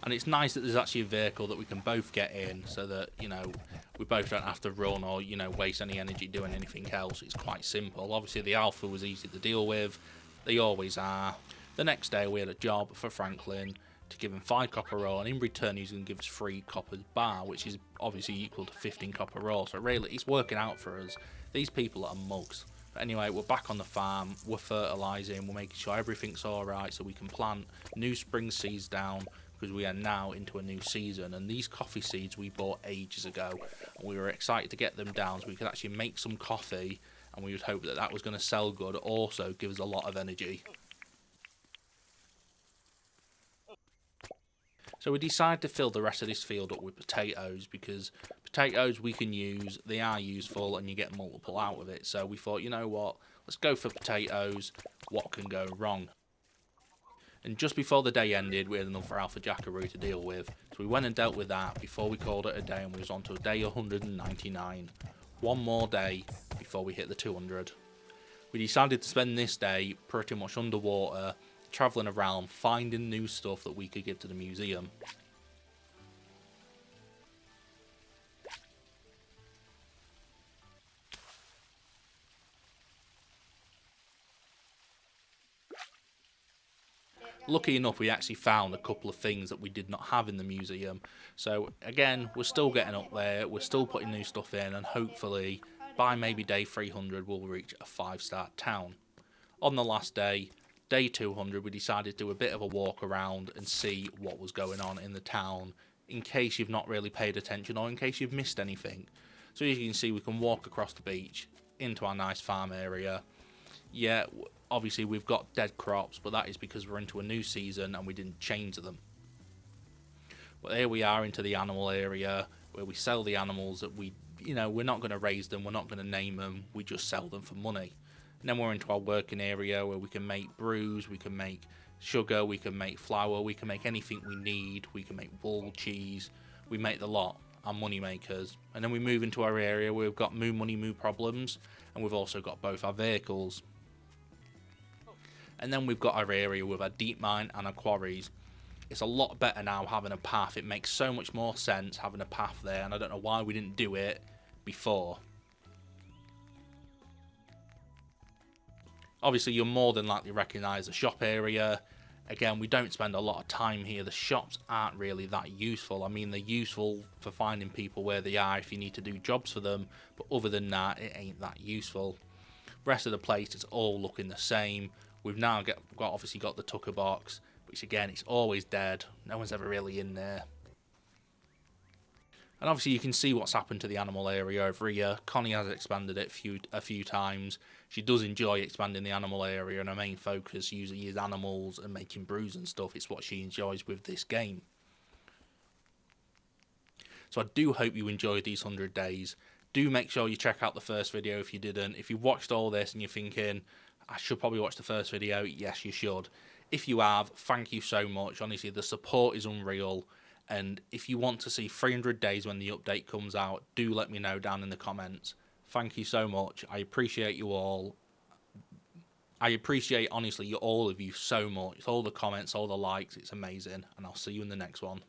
Speaker 1: and it's nice that there's actually a vehicle that we can both get in, so that, we both don't have to run or, waste any energy doing anything else. It's quite simple. Obviously the alpha was easy to deal with, they always are. The next day we had a job for Franklin to give him 5 copper ore, and in return he's going to give us 3 copper bar, which is obviously equal to 15 copper ore. So really, it's working out for us. These people are mugs. But anyway, we're back on the farm, we're fertilising, we're making sure everything's alright so we can plant new spring seeds down, because we are now into a new season. And these coffee seeds we bought ages ago, and we were excited to get them down so we could actually make some coffee, and we would hope that that was going to sell good, also give us a lot of energy. So we decided to fill the rest of this field up with potatoes, because potatoes we can use, they are useful, and you get multiple out of it. So we thought, you know what, let's go for potatoes, what can go wrong? And just before the day ended, we had another alpha jackaroo to deal with. So we went and dealt with that before we called it a day, and we was on to day 199. One more day before we hit the 200. We decided to spend this day pretty much underwater, travelling around, finding new stuff that we could give to the museum. Lucky enough, we actually found a couple of things that we did not have in the museum. So again, we're still getting up there, we're still putting new stuff in, and hopefully by maybe day 300 we'll reach a 5-star town. On the last day, day 200, we decided to do a bit of a walk around and see what was going on in the town, in case you've not really paid attention or in case you've missed anything. So as you can see, we can walk across the beach into our nice farm area. Yeah, obviously we've got dead crops, but that is because we're into a new season and we didn't change them. But here we are into the animal area, where we sell the animals that we're not going to raise them, we're not going to name them, we just sell them for money. And then we're into our working area, where we can make brews, we can make sugar, we can make flour, we can make anything we need, we can make wool, cheese, we make the lot, our money makers. And then we move into our area where we've got moo money, moo problems, and we've also got both our vehicles. And then we've got our area with our deep mine and our quarries. It's a lot better now having a path, it makes so much more sense having a path there, and I don't know why we didn't do it before. Obviously, you'll more than likely recognise the shop area. Again, we don't spend a lot of time here. The shops aren't really that useful. I mean, they're useful for finding people where they are if you need to do jobs for them, but other than that, it ain't that useful. Rest of the place, it's all looking the same. We've now obviously got the tucker box, which again, it's always dead. No one's ever really in there. And obviously you can see what's happened to the animal area over here. Connie has expanded it a few times. She does enjoy expanding the animal area, and her main focus usually is animals and making brews and stuff. It's what she enjoys with this game. So I do hope you enjoyed these 100 days. Do make sure you check out the first video if you didn't. If you watched all this and you're thinking, I should probably watch the first video, yes you should. If you have, thank you so much. Honestly, the support is unreal. And if you want to see 300 days when the update comes out, do let me know down in the comments. Thank you so much. I appreciate you all. I appreciate, honestly, all of you so much. All the comments, all the likes. It's amazing. And I'll see you in the next one.